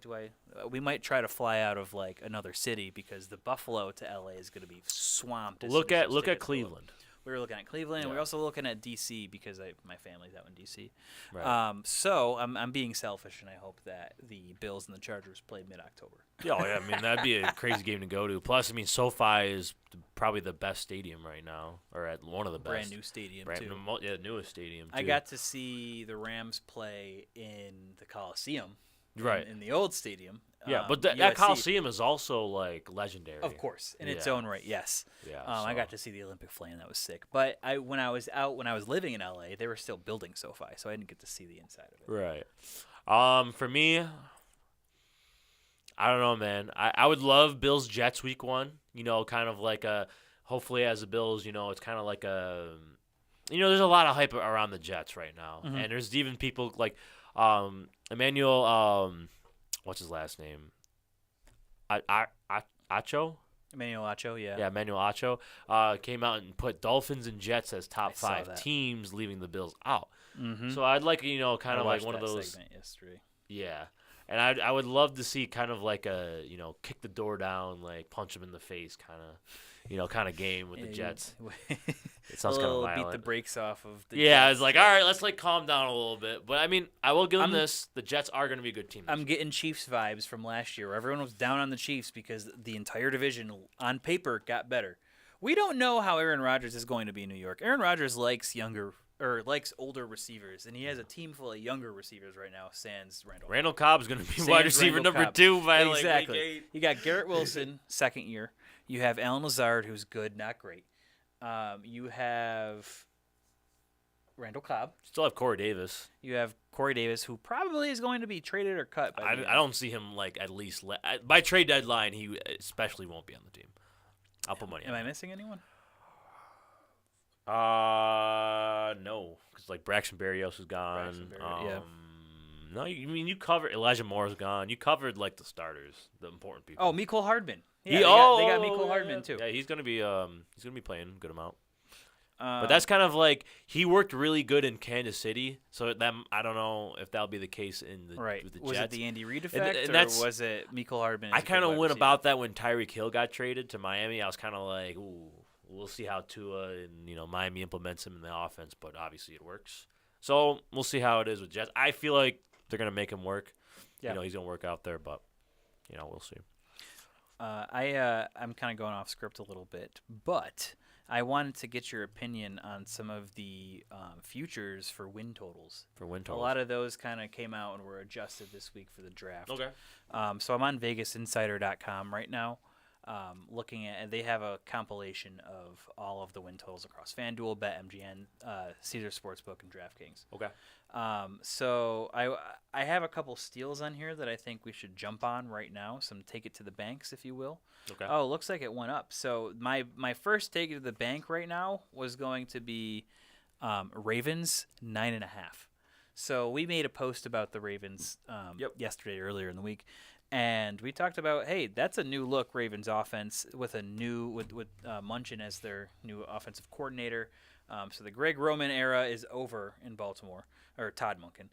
we might try to fly out of another city because the Buffalo to LA is going to be swamped. as look soon as at those look at tickets go up. Cleveland. We were looking at Cleveland. And we Yeah. were also looking at DC because my family's out in DC. Right. So I'm being selfish, and I hope that the Bills and the Chargers play mid-October. Yeah, I mean, that'd be a crazy game to go to. Plus, I mean, SoFi is probably the best stadium right now, or at one of the best. Brand new stadium too. Newest stadium, too. I got to see the Rams play in the Coliseum, Right. in the old stadium. Yeah, but that USC. Coliseum is also, legendary. Of course, in its Yeah. own right, yes. Yeah, I so- got to see the Olympic flame. That was sick. But when I was living in LA, they were still building SoFi, so I didn't get to see the inside of it. Right. For me, I don't know, man. I would love Bills Jets week 1. Kind of hopefully as the Bills, it's kind of like a, there's a lot of hype around the Jets right now, and there's even people Emmanuel, what's his last name? Acho? Emmanuel Acho, yeah. Yeah, Emmanuel Acho came out and put Dolphins and Jets as top I saw 5 that. teams, leaving the Bills out. Mm-hmm. So I'd like, kind I of like watched one of that those. segment yesterday. Yeah. And I would love to see kind of like a, kick the door down, like punch him in the face kind of game with the Jets. It sounds kind of violent. Beat the brakes off of the Yeah, Jets. it's like, all right, let's like calm down a little bit. But I mean, I will give them this. The Jets are going to be a good team. I'm getting Chiefs vibes from last year where everyone was down on the Chiefs because the entire division on paper got better. We don't know how Aaron Rodgers is going to be in New York. Aaron Rodgers likes older receivers, and he has a team full of younger receivers right now, sans Randall. Randall Cobb's going to be Sans wide receiver Randall number Cobb. 2 by Exactly. like week 8. You got Garrett Wilson, second year. You have Alan Lazard, who's good, not great. You have Randall Cobb. Still have Corey Davis. You have Corey Davis, who probably is going to be traded or cut. I don't see him like at least by trade deadline. He especially won't be on the team. I'll put money on Am I it. missing anyone? No, because like Braxton Berrios is gone. Braxton Berrios, yeah. No, you covered Elijah Moore's gone. You covered like the starters, the important people. Oh, Mecole Hardman. Yeah, They got Mecole Hardman too. Yeah, he's gonna be playing a good amount. But that's kind of like he worked really good in Kansas City, so that I don't know if that'll be the case with the Jets. Was it the Andy Reid effect, and or was it Mecole Hardman? I kind of went about that when Tyreek Hill got traded to Miami. I was kind of like, ooh, we'll see how Tua and Miami implements him in the offense, but obviously it works. So we'll see how it is with Jets. I feel like they're gonna make him work. Yeah. He's gonna work out there, but we'll see. I'm kind of going off script a little bit, but I wanted to get your opinion on some of the futures for win totals. A lot of those kind of came out and were adjusted this week for the draft. Okay. So I'm on VegasInsider.com right now, looking at, and they have a compilation of all of the win totals across FanDuel, BetMGM, Caesar Sportsbook, and DraftKings. Okay. So I have a couple steals on here that I think we should jump on right now. Some take it to the banks, if you will. Okay. Oh, looks like it went up. So my first take it to the bank right now was going to be Ravens 9.5. So we made a post about the Ravens yesterday, earlier in the week, and we talked about, hey, that's a new look Ravens offense with Munchin as their new offensive coordinator. So the Greg Roman era is over in Baltimore, or Todd Monken.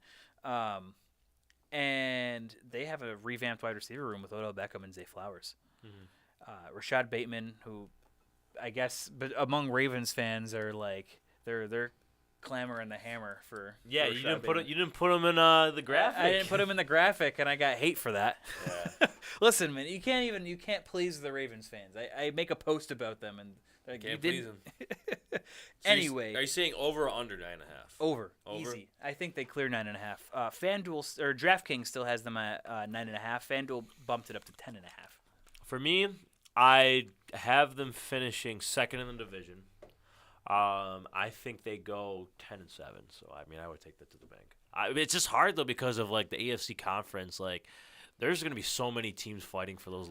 And they have a revamped wide receiver room with Odell Beckham and Zay Flowers. Mm-hmm. Rashad Bateman, who I guess, but among Ravens fans are like they're clamoring the hammer for. Yeah, for you Rashad didn't put him in the graphic. I didn't put him in the graphic, and I got hate for that. Yeah. Listen, man, you can't please the Ravens fans. I make a post about them, and like, Can't please them. Anyway, are you saying over or under 9.5? Over. Easy. I think they clear 9.5. FanDuel or DraftKings still has them at 9.5. FanDuel bumped it up to 10.5. For me, I have them finishing second in the division. I think they go 10-7. So I would take that to the bank. It's just hard though because of like the AFC conference. Like, there's going to be so many teams fighting for those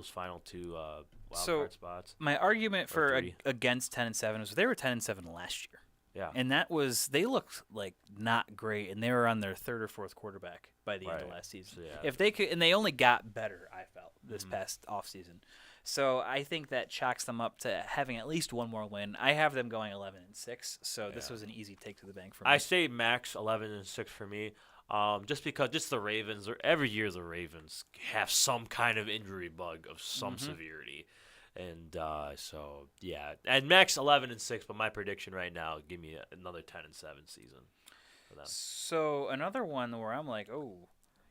final two wild card spots. My argument for against 10-7 was they were 10-7 last year. Yeah, and they looked like not great, and they were on their third or fourth quarterback by the end of last season. So, yeah. If they could, and they only got better, I felt this past offseason. So I think that chalks them up to having at least one more win. I have them going 11-6. So this was an easy take to the bank for me. I say max 11-6 for me. Just because the Ravens, every year the Ravens have some kind of injury bug of some severity. And so, yeah. And max 11-6, but my prediction right now, give me another 10-7 season for them. So another one where I'm like, oh,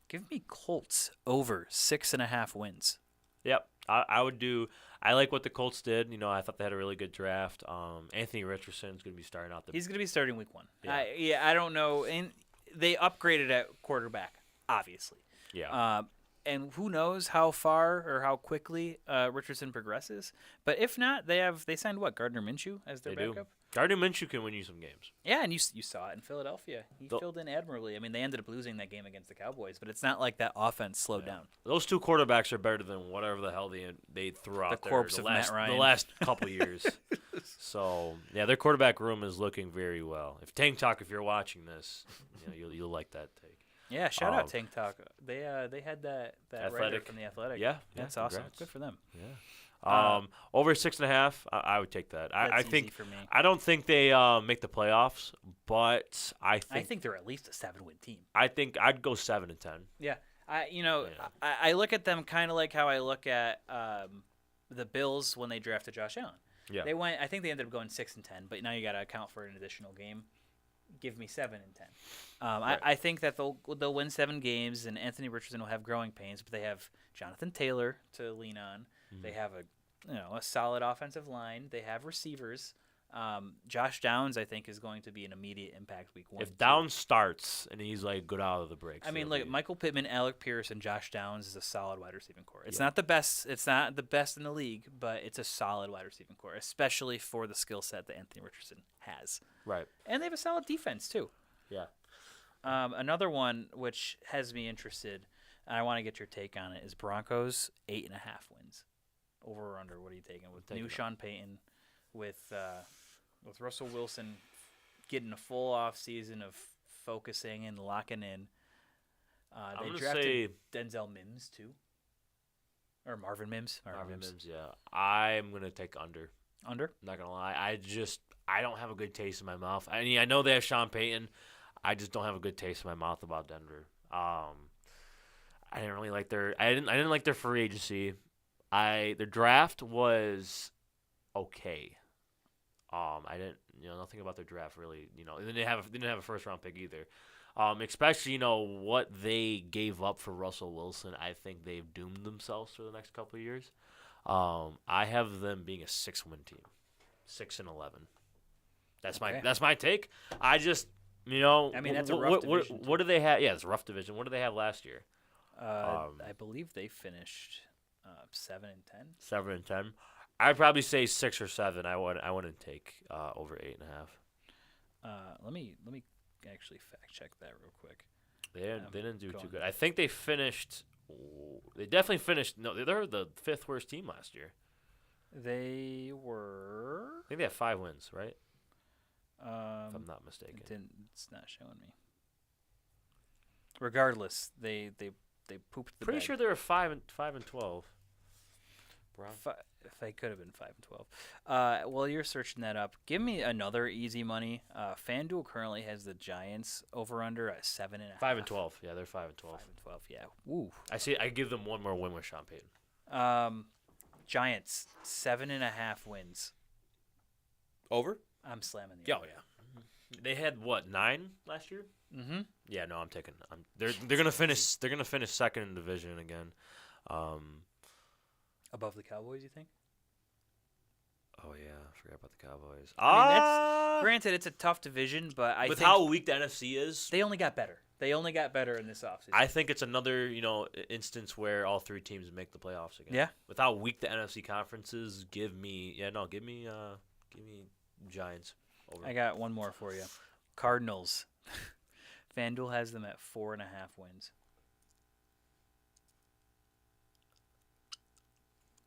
give me Colts over 6.5 wins. Yep. I would do – I like what the Colts did. I thought they had a really good draft. Anthony Richardson's going to be starting out. He's going to be starting week 1. Yeah. I don't know. And they upgraded at quarterback, obviously. Yeah. And who knows how far or how quickly Richardson progresses. But if not, they signed what? Gardner Minshew as their backup? Do. Gardner Minshew can win you some games. Yeah, and you saw it in Philadelphia. He filled in admirably. They ended up losing that game against the Cowboys, but it's not like that offense slowed down. Those two quarterbacks are better than whatever the hell they threw out the corpse of Matt Ryan. The last couple years. So, yeah, their quarterback room is looking very well. If Tank Talk, if you're watching this, you'll like that take. Yeah, shout out Tank Talk. They had that writer Athletic. from the Athletic. Yeah, That's awesome. congrats. Good for them. Yeah. Over 6.5, I would take that. I That's think easy for me. I don't think they make the playoffs, but I think they're at least a 7-win team. I think I'd go 7 and 10. Yeah. I look at them kind of like how I look at the Bills when they drafted Josh Allen. Yeah. I think they ended up going 6 and 10, but now you got to account for an additional game. Give me 7 and 10. Right. I think that they'll win 7 games, and Anthony Richardson will have growing pains, but they have Jonathan Taylor to lean on. Mm-hmm. They have a solid offensive line. They have receivers. Josh Downs, I think, is going to be an immediate impact week 1. If Downs starts and he's like good out of the breaks. I mean, look, Michael Pittman, Alec Pierce, and Josh Downs is a solid wide receiving core. It's not the best. It's not the best in the league, but it's a solid wide receiving core, especially for the skill set that Anthony Richardson has. Right. And they have a solid defense too. Yeah. Another one which has me interested, and I want to get your take on it, is Broncos 8.5 wins. Over or under? What are you taking with new Sean Payton, with Russell Wilson getting a full off season of focusing and locking in? They drafted Denzel Mims too, or Marvin Mims. Marvin Mims. Yeah, I'm gonna take under. Under? I'm not gonna lie. I don't have a good taste in my mouth. I mean, I know they have Sean Payton. I just don't have a good taste in my mouth about Denver. I didn't really like I didn't like their free agency. Their draft was okay. I didn't, nothing about their draft really, they didn't have a first round pick either. Especially, what they gave up for Russell Wilson. I think they've doomed themselves for the next couple of years. I have them being a 6-win team, 6-11. That's my take. I just, I mean, that's a rough division. What do they have? Yeah, it's a rough division. What do they have last year? I believe they finished 7 and 10. 7 and 10. I'd probably say 6 or 7. I wouldn't take over 8.5. Let me actually fact check that real quick. They didn't do too good. I think they finished. They definitely finished. No, they were the 5th worst team last year. They were. I think they have 5 wins, right? If I'm not mistaken. It's not showing me. Regardless, they pooped the Pretty bed. sure they were 5 and 12. If they could have been 5 and 12. While you're searching that up, give me another easy money. FanDuel currently has the Giants over under at 7.5. 5 and 12. Yeah, they're 5 and 12. 5 and 12. Yeah. Woo. I give them one more win with Sean Payton. Giants 7.5 wins. Over? I'm slamming the. Oh yeah. They had what 9 last year? Mm-hmm. Yeah, no, I'm taking. They're gonna finish. They're gonna finish second in the division again. Above the Cowboys, you think? Oh yeah, I forgot about the Cowboys. I mean, that's granted, it's a tough division, but I with think how weak the NFC is, they only got better. They only got better in this offseason. I think it's another instance where all 3 teams make the playoffs again. Yeah. With how weak the NFC conference is, give me Giants. Over. I got one more for you. Cardinals. FanDuel has them at 4.5 wins.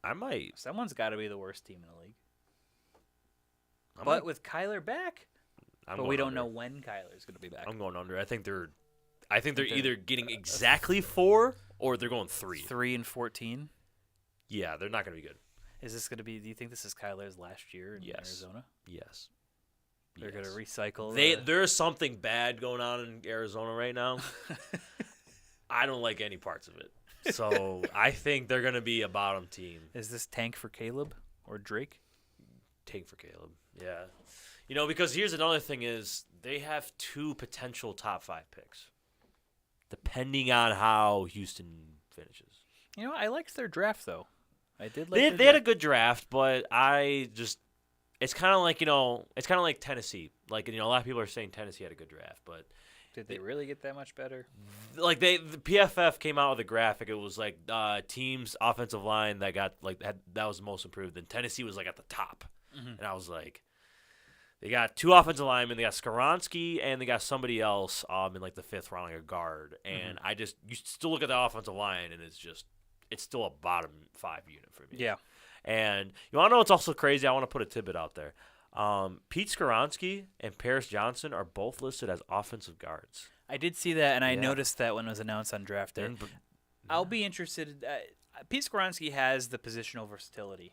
I might. Someone's got to be the worst team in the league. But with Kyler back, but we don't know when Kyler's going to be back. I'm going under. I think they're either getting exactly 4 or they're going 3. 3 and 14. Yeah, they're not going to be good. Is this going to be? Do you think this is Kyler's last year in Arizona? Yes. They're going to recycle. There's something bad going on in Arizona right now. I don't like any parts of it. So I think they're going to be a bottom team. Is this tank for Caleb or Drake? Tank for Caleb. Yeah. Because here's another thing is they have 2 potential top 5 picks, depending on how Houston finishes. I liked their draft though. I did. They had a good draft, but it's kind of like Tennessee. Like a lot of people are saying Tennessee had a good draft, but did they really get that much better? Like the PFF came out with a graphic. It was like teams offensive line that got that was the most improved. Then Tennessee was like at the top, and I was like, they got 2 offensive linemen. They got Skoronski and they got somebody else in like the 5th round, like a guard. And you still look at the offensive line and it's still a bottom 5 unit for me. Yeah. And you want to know what's also crazy? I want to put a tidbit out there. Pete Skoronski and Paris Johnson are both listed as offensive guards. I did see that, and I Yeah. noticed that when it was announced on draft day. I'll be interested. Pete Skoronski has the positional versatility,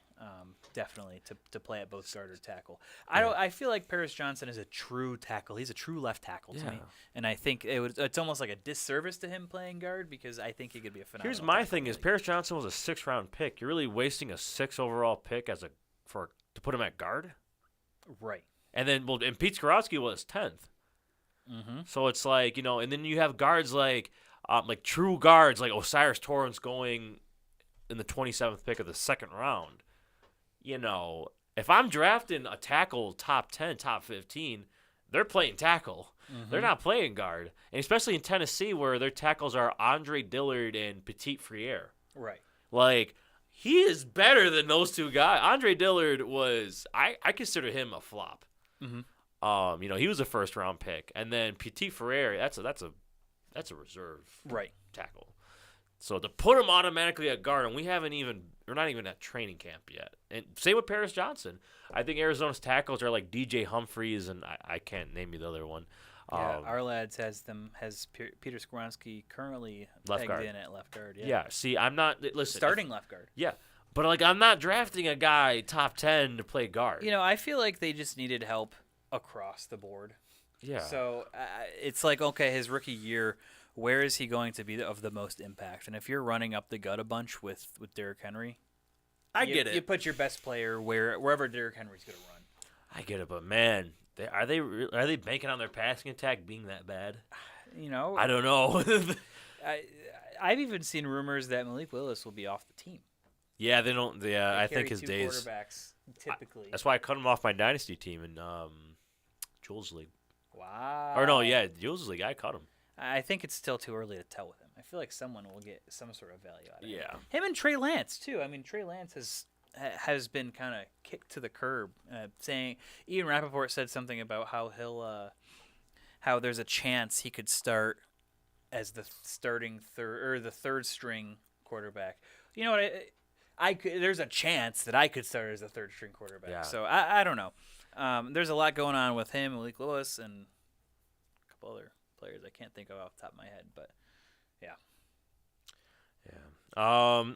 definitely, to play at both guard or tackle. I feel like Paris Johnson is a true tackle. He's a true left tackle to me, and I think it's almost like a disservice to him playing guard because I think he could be a phenomenal. Here's my tackle, thing: is Paris Johnson was a 6th-round pick. You're really wasting a 6th overall pick to put him at guard, right? And then and Pete Skoronski was 10th. Mm-hmm. So it's like and then you have guards like true guards like Osiris Torrance going in the 27th pick of the 2nd round. If I'm drafting a tackle top 10, top 15, they're playing tackle. Mm-hmm. They're not playing guard. And especially in Tennessee where their tackles are Andre Dillard and Petit Friere. Right. Like, he is better than those two guys. Andre Dillard I consider him a flop. Mm-hmm. He was a 1st-round pick. And then Petit Friere, that's a reserve tackle. So to put him automatically at guard, and we're not even at training camp yet. And same with Paris Johnson. I think Arizona's tackles are like DJ Humphreys, and I can't name you the other one. Yeah, our lads has Peter Skoronski currently left pegged guard. in at left guard. Yeah. See, I'm not starting left guard. Yeah, but I'm not drafting a guy top 10 to play guard. I feel like they just needed help across the board. Yeah. So it's like, okay, his rookie year, where is he going to be of the most impact? And if you're running up the gut a bunch with Derrick Henry, I get it. You put your best player wherever Derrick Henry's going to run. I get it, but man, are they banking on their passing attack being that bad? I don't know. I've even seen rumors that Malik Willis will be off the team. Yeah, they don't. Yeah, I think his days. Quarterbacks typically. That's why I cut him off my dynasty team in Jules League. Wow. Or no, yeah, Jules League. I cut him. I think it's still too early to tell with him. I feel like someone will get some sort of value out of him. Yeah. Him and Trey Lance too. I mean, Trey Lance has been kind of kicked to the curb. Saying Ian Rappaport said something about how how there's a chance he could start as the starting the third string quarterback. You know what? There's a chance that I could start as a third string quarterback. Yeah. So I don't know. There's a lot going on with him, Malik Lewis, and a couple other players I can't think of off the top of my head, but yeah.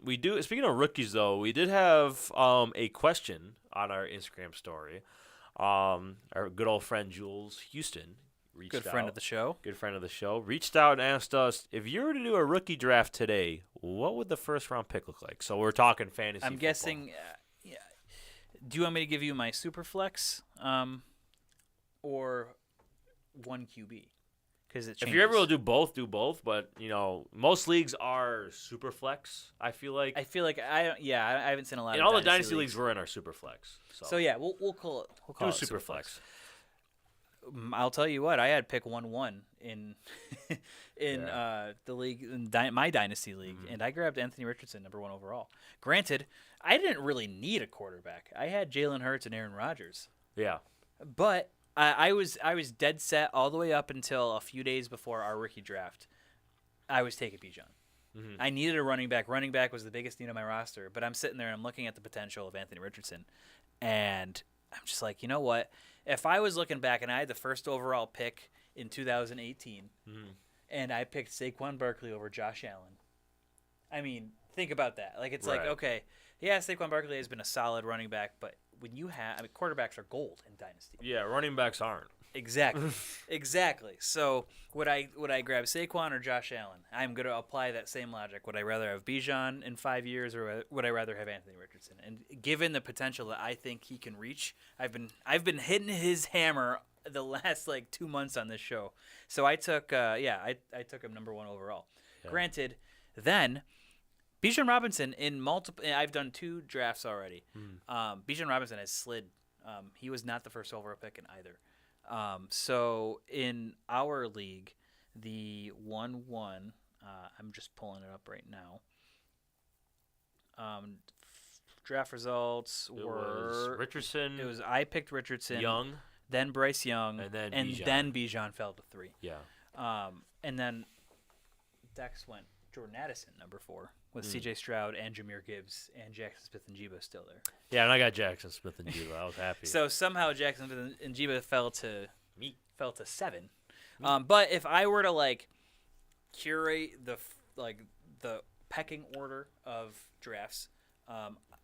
We do. Speaking of rookies, though, we did have a question on our Instagram story. Our good old friend Jules Houston reached out. Good friend of the show. Good friend of the show. Reached out and asked us, if you were to do a rookie draft today, what would the 1st-round pick look like? So we're talking fantasy I'm football. guessing. Yeah. Do you want me to give you my super flex, or one QB? Because it changes. If you're able to do both. But most leagues are super flex. I feel like. I haven't seen a lot. And of all the dynasty leagues were in our super flex. So yeah, we'll call it. We'll call do it super flex. I'll tell you what. I had pick 1-1 in the league, in my dynasty league, and I grabbed Anthony Richardson, number 1 overall. Granted, I didn't really need a quarterback. I had Jalen Hurts and Aaron Rodgers. Yeah. But I was dead set all the way up until a few days before our rookie draft. I was taking Bijan. Mm-hmm. I needed a running back. Running back was the biggest need on my roster. But I'm sitting there and I'm looking at the potential of Anthony Richardson, and I'm just like, you know what? If I was looking back and I had the 1st overall pick in 2018, and I picked Saquon Barkley over Josh Allen, I mean, think about that. Like, it's like, okay, yeah, Saquon Barkley has been a solid running back, but when you have, quarterbacks are gold in dynasty. Yeah, running backs aren't. Exactly. So would I grab Saquon or Josh Allen? I'm going to apply that same logic. Would I rather have Bijan in 5 years, or would I rather have Anthony Richardson? And given the potential that I think he can reach, I've been hitting his hammer the last 2 months on this show. So I took I took him number 1 overall. Yeah. Granted, then Bijan Robinson in multiple. I've done 2 drafts already. Bijan Robinson has slid. He was not the 1st overall pick in either. So in our league, the 1-1, I'm just pulling it up right now. Draft results were Richardson. I picked Richardson, Young, then Bryce Young, and then Bijan fell to 3. Yeah. And then Dex went Jordan Addison, number 4. With C.J. Stroud and Jahmyr Gibbs and Jackson Smith-Njigba still there. Yeah, and I got Jackson Smith-Njigba. I was happy. So somehow Jackson Smith-Njigba fell to 7. But if I were to curate the pecking order of drafts,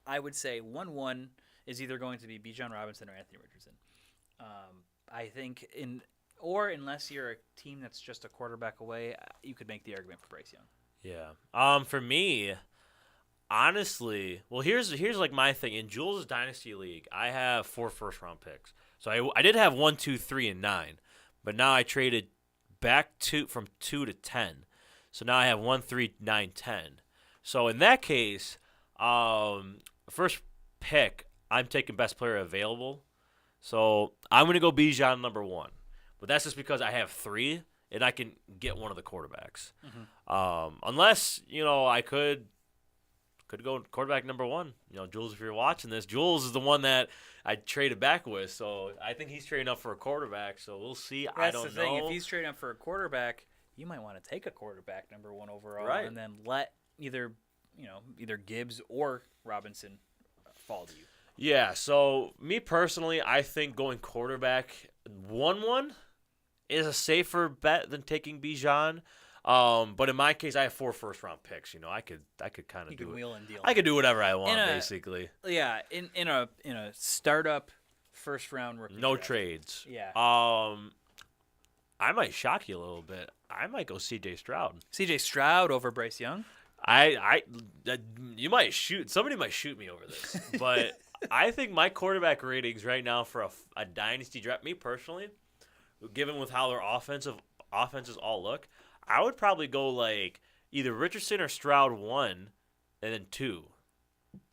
I would say 1-1 is either going to be Bijan Robinson or Anthony Richardson. I think unless you're a team that's just a quarterback away, you could make the argument for Bryce Young. Yeah. For me, honestly, well, here's my thing. In Jules' Dynasty League, I have 4 first-round picks. So I did have 1, 2, 3, and 9, but now I traded back from 2 to 10. So now I have 1, 3, 9, 10. So in that case, first pick, I'm taking best player available. So I'm going to go Bijan number 1. But that's just because I have 3, and I can get one of the quarterbacks. Unless, I could go quarterback number 1. Jules, if you're watching this, Jules is the one that I traded back with. So I think he's trading up for a quarterback. So we'll see. I don't know. That's the thing. If he's trading up for a quarterback, you might want to take a quarterback number 1 overall, right, and then let either Gibbs or Robinson fall to you. Yeah, so me personally, I think going quarterback 1-1 is a safer bet than taking Bijan. But in my case, I have 4 first-round picks. I could kind of do it. Wheel and deal. I could do whatever I want, basically. Yeah, in a startup first-round rookie no draft. trades. Yeah. I might shock you a little bit. I might go C.J. Stroud. C.J. Stroud over Bryce Young. You might shoot. Somebody might shoot me over this, but I think my quarterback ratings right now for a dynasty draft, me personally, given with how their offenses all look, I would probably go either Richardson or Stroud 1, and then 2,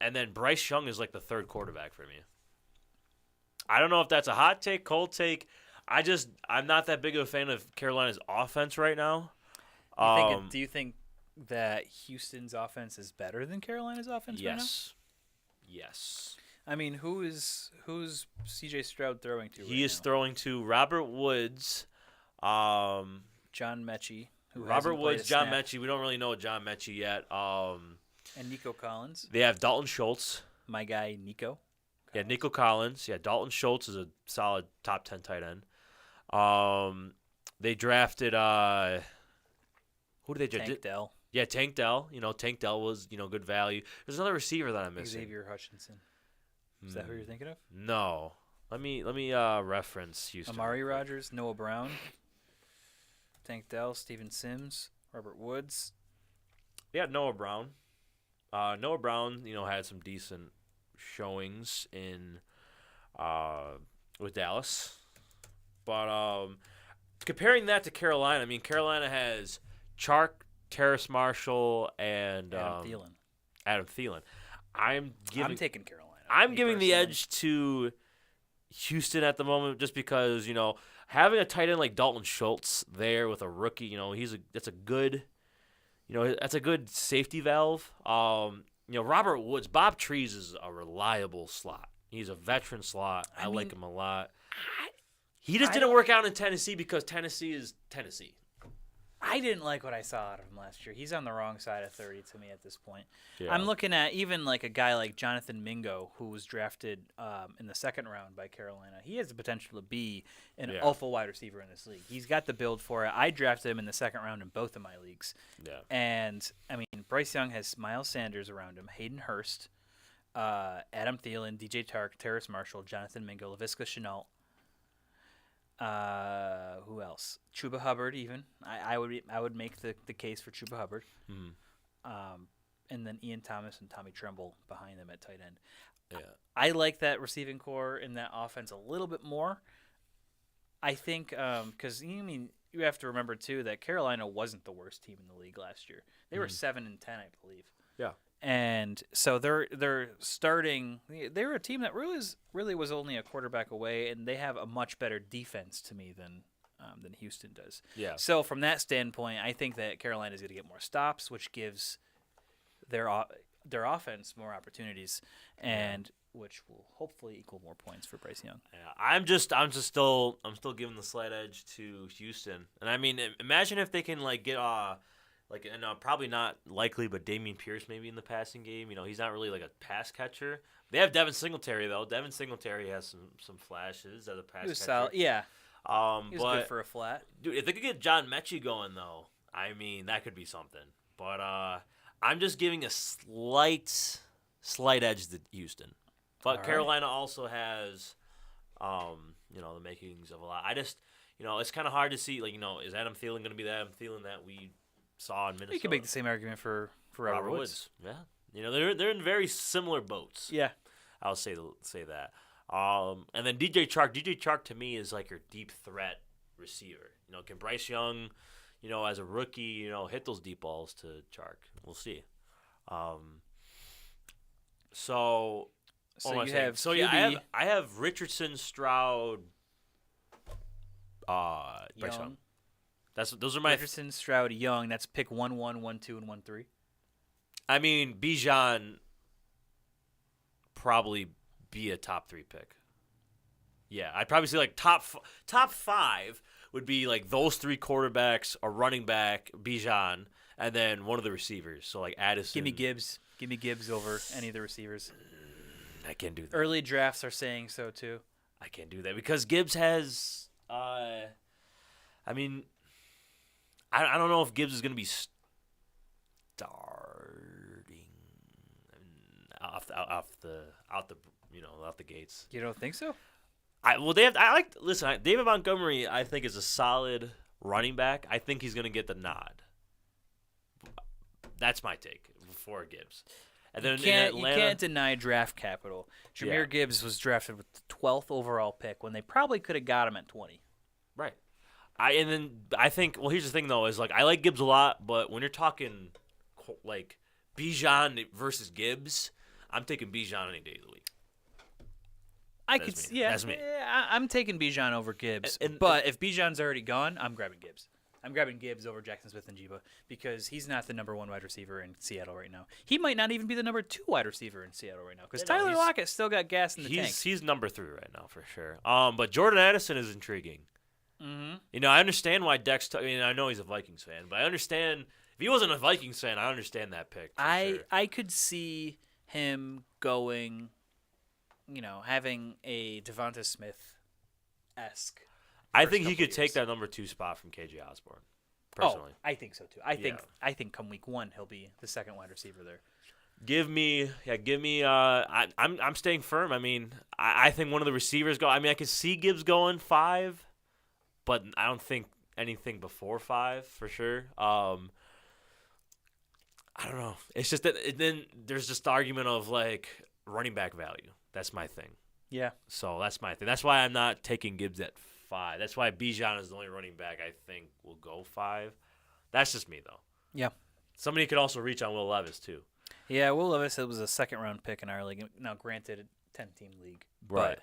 and then Bryce Young is the 3rd quarterback for me. I don't know if that's a hot take, cold take. I'm not that big of a fan of Carolina's offense right now. Do you think that Houston's offense is better than Carolina's offense right now? Yes. I mean, who's C.J. Stroud throwing to? He is throwing to Robert Woods, John Mechie. Robert Woods, John Mechie. We don't really know John Mechie yet. And Nico Collins. They have Dalton Schultz. My guy, Nico. Yeah, Nico Collins. Yeah, Dalton Schultz is a solid top 10 tight end. They drafted who did they draft? Tank Dell. Yeah, Tank Dell. Tank Dell was good value. There's another receiver that I'm missing. Xavier Hutchinson. Is that who you're thinking of? No. Let me reference Houston. Amari Rodgers, Noah Brown, Tank Dell, Steven Sims, Robert Woods. Yeah, Noah Brown. Noah Brown, had some decent showings in with Dallas. But comparing that to Carolina, I mean, Carolina has Chark, Terrace Marshall, and Adam Thielen. I'm taking Carolina. I'm giving the edge to Houston at the moment just because, having a tight end like Dalton Schultz there with a rookie, that's a good safety valve. Robert Woods, Bob Trees is a reliable slot. He's a veteran slot. I like him a lot. He just didn't work out in Tennessee because Tennessee is Tennessee. I didn't like what I saw out of him last year. He's on the wrong side of 30 to me at this point. Yeah. I'm looking at even a guy like Jonathan Mingo, who was drafted in the 2nd round by Carolina. He has the potential to be an alpha wide receiver in this league. He's got the build for it. I drafted him in the 2nd round in both of my leagues. Yeah. And, I mean, Bryce Young has Miles Sanders around him, Hayden Hurst, Adam Thielen, DJ Tark, Terrace Marshall, Jonathan Mingo, Laviska Shenault. Who else? Chuba Hubbard, even. I would make the case for Chuba Hubbard. Mm-hmm. And then Ian Thomas and Tommy Tremble behind them at tight end. Yeah. I like that receiving core in that offense a little bit more. I think because you have to remember too that Carolina wasn't the worst team in the league last year. They were 7-10, I believe. Yeah. And so they're starting. They were a team that really was only a quarterback away, and they have a much better defense to me than Houston does. Yeah. So from that standpoint, I think that Carolina is going to get more stops, which gives their offense more opportunities, and which will hopefully equal more points for Bryce Young. Yeah. I'm still giving the slight edge to Houston, and I mean, imagine if they can get probably not likely, but Dameon Pierce maybe in the passing game. He's not really a pass catcher. They have Devin Singletary though. Devin Singletary has some flashes as a pass catcher. Yeah. He was but good for a flat. dude, if they could get John Mechie going though, I mean that could be something. But I'm just giving a slight edge to Houston. But All right. Carolina also has, the makings of a lot. I just, it's kind of hard to see. Like, is Adam Thielen going to be the Adam Thielen that we saw in Minnesota? You can make the same argument for Robert Woods. Yeah, they're in very similar boats. Yeah. I'll say that. And then DJ Chark. DJ Chark to me is like your deep threat receiver. Can Bryce Young, as a rookie, hit those deep balls to Chark? We'll see. So you have I have Richardson, Stroud, Bryce Young. Those are my Richardson, Stroud, Young. That's pick 1, 1, 1, 2, and 1, 3. I mean, Bijan probably be a top 3 pick. Yeah, I'd probably say like top 5 would be like those 3 quarterbacks, a running back, Bijan, and then one of the receivers. So like Addison. Give me Gibbs. Give me Gibbs over any of the receivers. I can't do that. Early drafts are saying so too. I can't do that because Gibbs has. I mean, I don't know if Gibbs is going to be starting off the gates. You don't think so? David Montgomery, I think, is a solid running back. I think he's going to get the nod. That's my take for Gibbs. And then you can't deny draft capital. Jahmyr Gibbs was drafted with the 12th overall pick when they probably could have got him at 20. Right. I think here's the thing though is like I like Gibbs a lot, but when you're talking like Bijan versus Gibbs, I'm taking Bijan any day of the week. That's me. Yeah, I'm taking Bijan over Gibbs. But if Bijan's already gone, I'm grabbing Gibbs. I'm grabbing Gibbs over Jackson Smith and Jiba because he's not the number 1 wide receiver in Seattle right now. He might not even be the number 2 wide receiver in Seattle right now because Tyler Lockett still got gas in the tank. He's number 3 right now for sure. But Jordan Addison is intriguing. Mm-hmm. I understand why Dex. I know he's a Vikings fan, but I understand if he wasn't a Vikings fan, I understand that pick. I could see him going, having a Devonta Smith-esque. I think he could take that number 2 spot from KJ Osborne. Personally, I think so too. I think come week 1 he'll be the second wide receiver there. Give me. I'm staying firm. I mean, I think one of the receivers go. I mean, I could see Gibbs going 5, but I don't think anything before 5 for sure. I don't know. It's just that then there's just the argument of like running back value. That's my thing. Yeah. So that's my thing. That's why I'm not taking Gibbs at 5. That's why Bijan is the only running back I think will go 5. That's just me though. Yeah. Somebody could also reach on Will Levis too. Yeah, Will Levis, it was a second-round pick in our league. Now, granted, 10-team league. Right.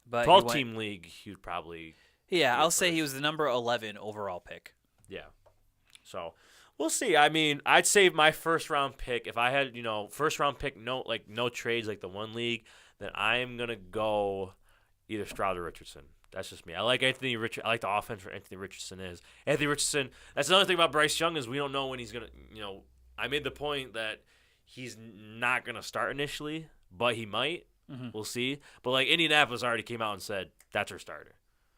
But 12-team league, he would probably... Yeah, I'll say he was the number 11 overall pick. Yeah. So, we'll see. I mean, I'd save my first-round pick. If I had, first-round pick, no trades like the one league, then I'm going to go either Stroud or Richardson. That's just me. I like Anthony Richardson. I like the offense where Anthony Richardson is. Anthony Richardson, that's another thing about Bryce Young is we don't know when he's going to, I made the point that he's not going to start initially, but he might. Mm-hmm. We'll see. But, like, Indianapolis already came out and said, that's our starter.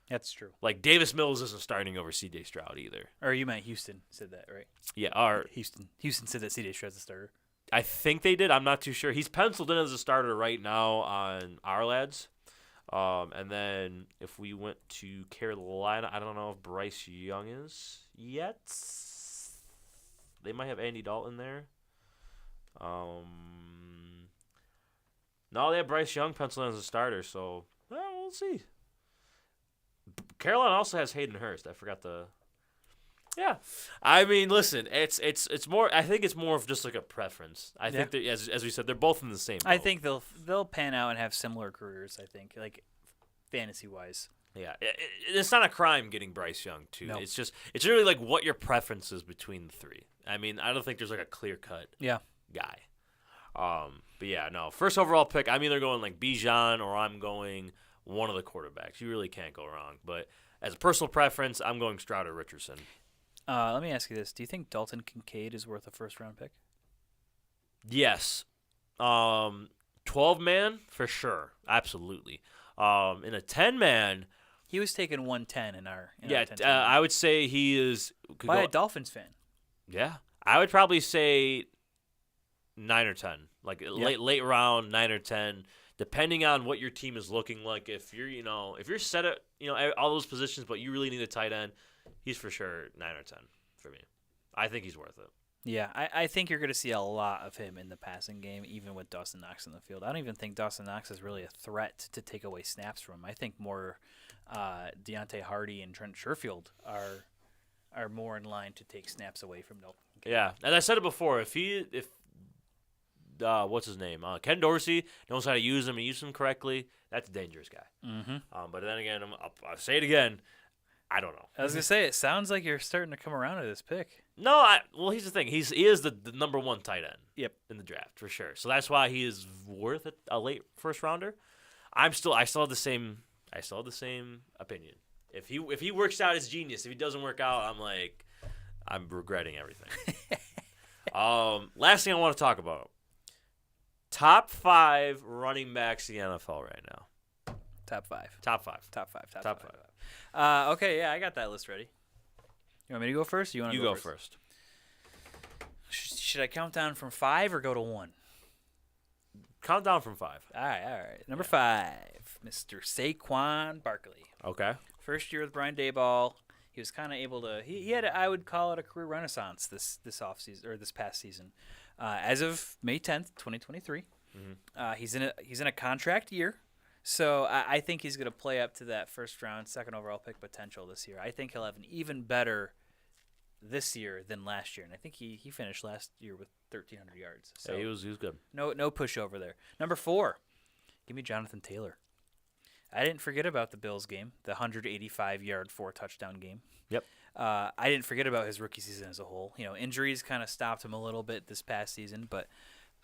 That's true. Like, Davis Mills isn't starting over C.J. Stroud either. Or you meant Houston said that, right? Yeah. Houston said that C.J. Stroud's the starter. I think they did. I'm not too sure. He's penciled in as a starter right now on our lads. And then if we went to Carolina, I don't know if Bryce Young is yet. They might have Andy Dalton there. No, they have Bryce Young penciled in as a starter, so we'll see. Carolina also has Hayden Hurst. I forgot the. Yeah, I mean, listen, it's more. I think it's more of just like a preference. I think that as we said, they're both in the same boat. I think they'll pan out and have similar careers. I think like fantasy wise. Yeah, it's not a crime getting Bryce Young too. No. It's really like what your preference is between the 3. I mean, I don't think there's like a clear cut guy. But yeah, no. First overall pick, I'm either going like Bijan or I'm going one of the quarterbacks. You really can't go wrong. But as a personal preference, I'm going Stroud or Richardson. Let me ask you this: do you think Dalton Kincaid is worth a first-round pick? Yes. 12-man for sure, absolutely. In a 10-man, He was taken 110 in our. I would say he is by a Dolphins fan. Yeah, I would probably say 9 or 10, like late round 9 or 10, depending on what your team is looking like. If you're set at all those positions, but you really need a tight end, he's for sure 9 or 10 for me. I think he's worth it. Yeah, I think you're going to see a lot of him in the passing game, even with Dawson Knox in the field. I don't even think Dawson Knox is really a threat to take away snaps from him. I think more Deontay Hardy and Trent Sherfield are more in line to take snaps away from Dalton. Yeah, and I said it before. If what's his name? Ken Dorsey knows how to use him and use him correctly, that's a dangerous guy. Mm-hmm. But then again, I'll say it again. I don't know. I was gonna say, it sounds like you're starting to come around to this pick. No, well, here's the thing. He is the number one tight end. Yep. In the draft for sure. So that's why he is worth a late first rounder. I still have the same opinion. If he works out, it's genius. If he doesn't work out, I'm regretting everything. Last thing I want to talk about. Top 5 running backs in the NFL right now. Top 5. Okay, yeah, I got that list ready. You want me to go first? Or you go first. Should I count down from 5 or go to 1? Count down from 5. All right. Number 5, Mr. Saquon Barkley. Okay. First year with Brian Daboll. He was kind of able to. He had, I would call it a career renaissance this offseason or this past season. As of May 10th, 2023, he's in a contract year. So I think he's going to play up to that first round, second overall pick potential this year. I think he'll have an even better this year than last year, and I think he finished last year with 1,300 yards. So yeah, he was good. No pushover there. Number 4, give me Jonathan Taylor. I didn't forget about the Bills game, the 185-yard 4-touchdown game. Yep. I didn't forget about his rookie season as a whole. Injuries kind of stopped him a little bit this past season, but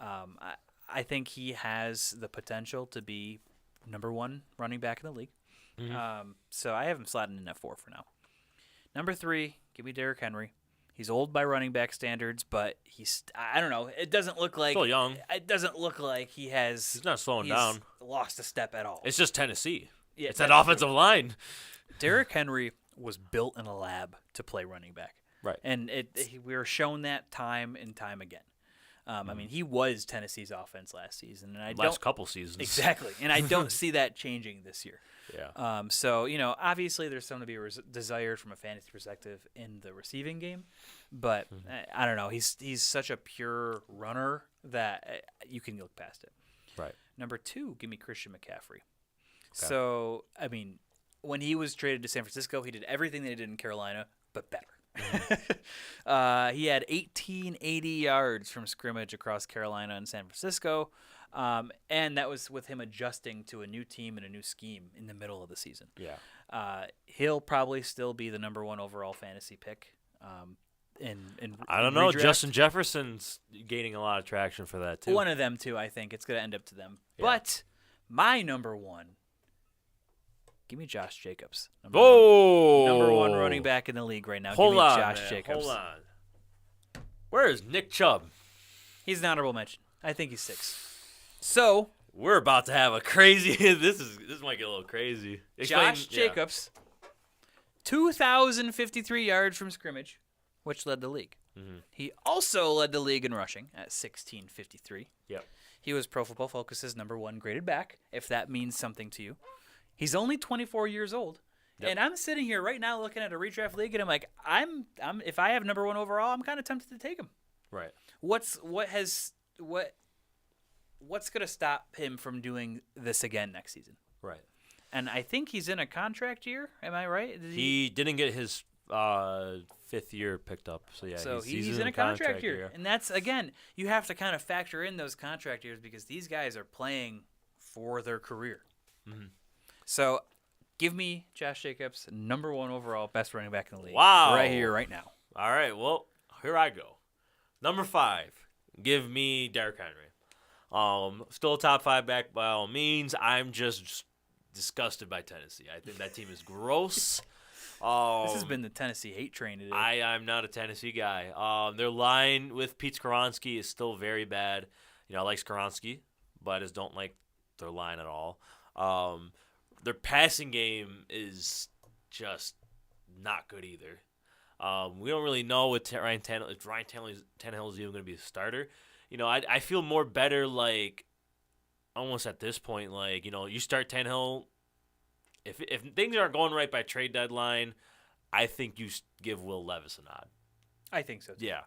I think he has the potential to be number 1 running back in the league. So I have him slotting in at 4 for now. Number 3, give me Derrick Henry. He's old by running back standards, but I don't know. It doesn't look like still young. It doesn't look like he's not slowing down. Lost a step at all. It's just Tennessee. Yeah, it's that offensive line. Derrick Henry was built in a lab to play running back. Right. And we were shown that time and time again. I mean, he was Tennessee's offense last season, and last couple seasons. Exactly, and I don't see that changing this year. Yeah. So obviously, there's something to be desired from a fantasy perspective in the receiving game, but I don't know. He's such a pure runner that you can look past it. Right. Number 2, give me Christian McCaffrey. Okay. So I mean, when he was traded to San Francisco, he did everything they did in Carolina, but better. He had 1,880 yards from scrimmage across Carolina and San Francisco, and that was with him adjusting to a new team and a new scheme in the middle of the season. Yeah, he'll probably still be the number 1 overall fantasy pick. I don't know. Justin Jefferson's gaining a lot of traction for that too. One of them too. I think it's going to end up to them. Yeah. But my number 1. Give me Josh Jacobs. Number 1 running back in the league right now. Give me Josh Jacobs. Hold on. Where is Nick Chubb? He's an honorable mention. I think he's 6. So we're about to have a crazy. This might get a little crazy. Josh Jacobs, 2,053 yards from scrimmage, which led the league. He also led the league in rushing at 1,653. Yep. He was Pro Football Focus's number 1 graded back, if that means something to you. He's only 24 years old, and I'm sitting here right now looking at a redraft league, and I'm like, I'm if I have number 1 overall, I'm kind of tempted to take him. Right. What's going to stop him from doing this again next season? Right. And I think he's in a contract year. Am I right? He didn't get his 5th year picked up, so yeah. So he's in a contract year, and that's again, you have to kind of factor in those contract years because these guys are playing for their career. So, give me Josh Jacobs, number 1 overall, best running back in the league. Wow. Right here, right now. All right, well, here I go. Number 5, give me Derrick Henry. Still a top 5 back by all means. I'm just disgusted by Tennessee. I think that team is gross. This has been the Tennessee hate train today. I'm not a Tennessee guy. Their line with Pete Skoronski is still very bad. I like Skoronski, but I just don't like their line at all. their passing game is just not good either. We don't really know if Ryan Tannehill is even going to be a starter. I feel more better like almost at this point, like, you start Tannehill. If things aren't going right by trade deadline, I think you give Will Levis a nod. I think so, too. Yeah.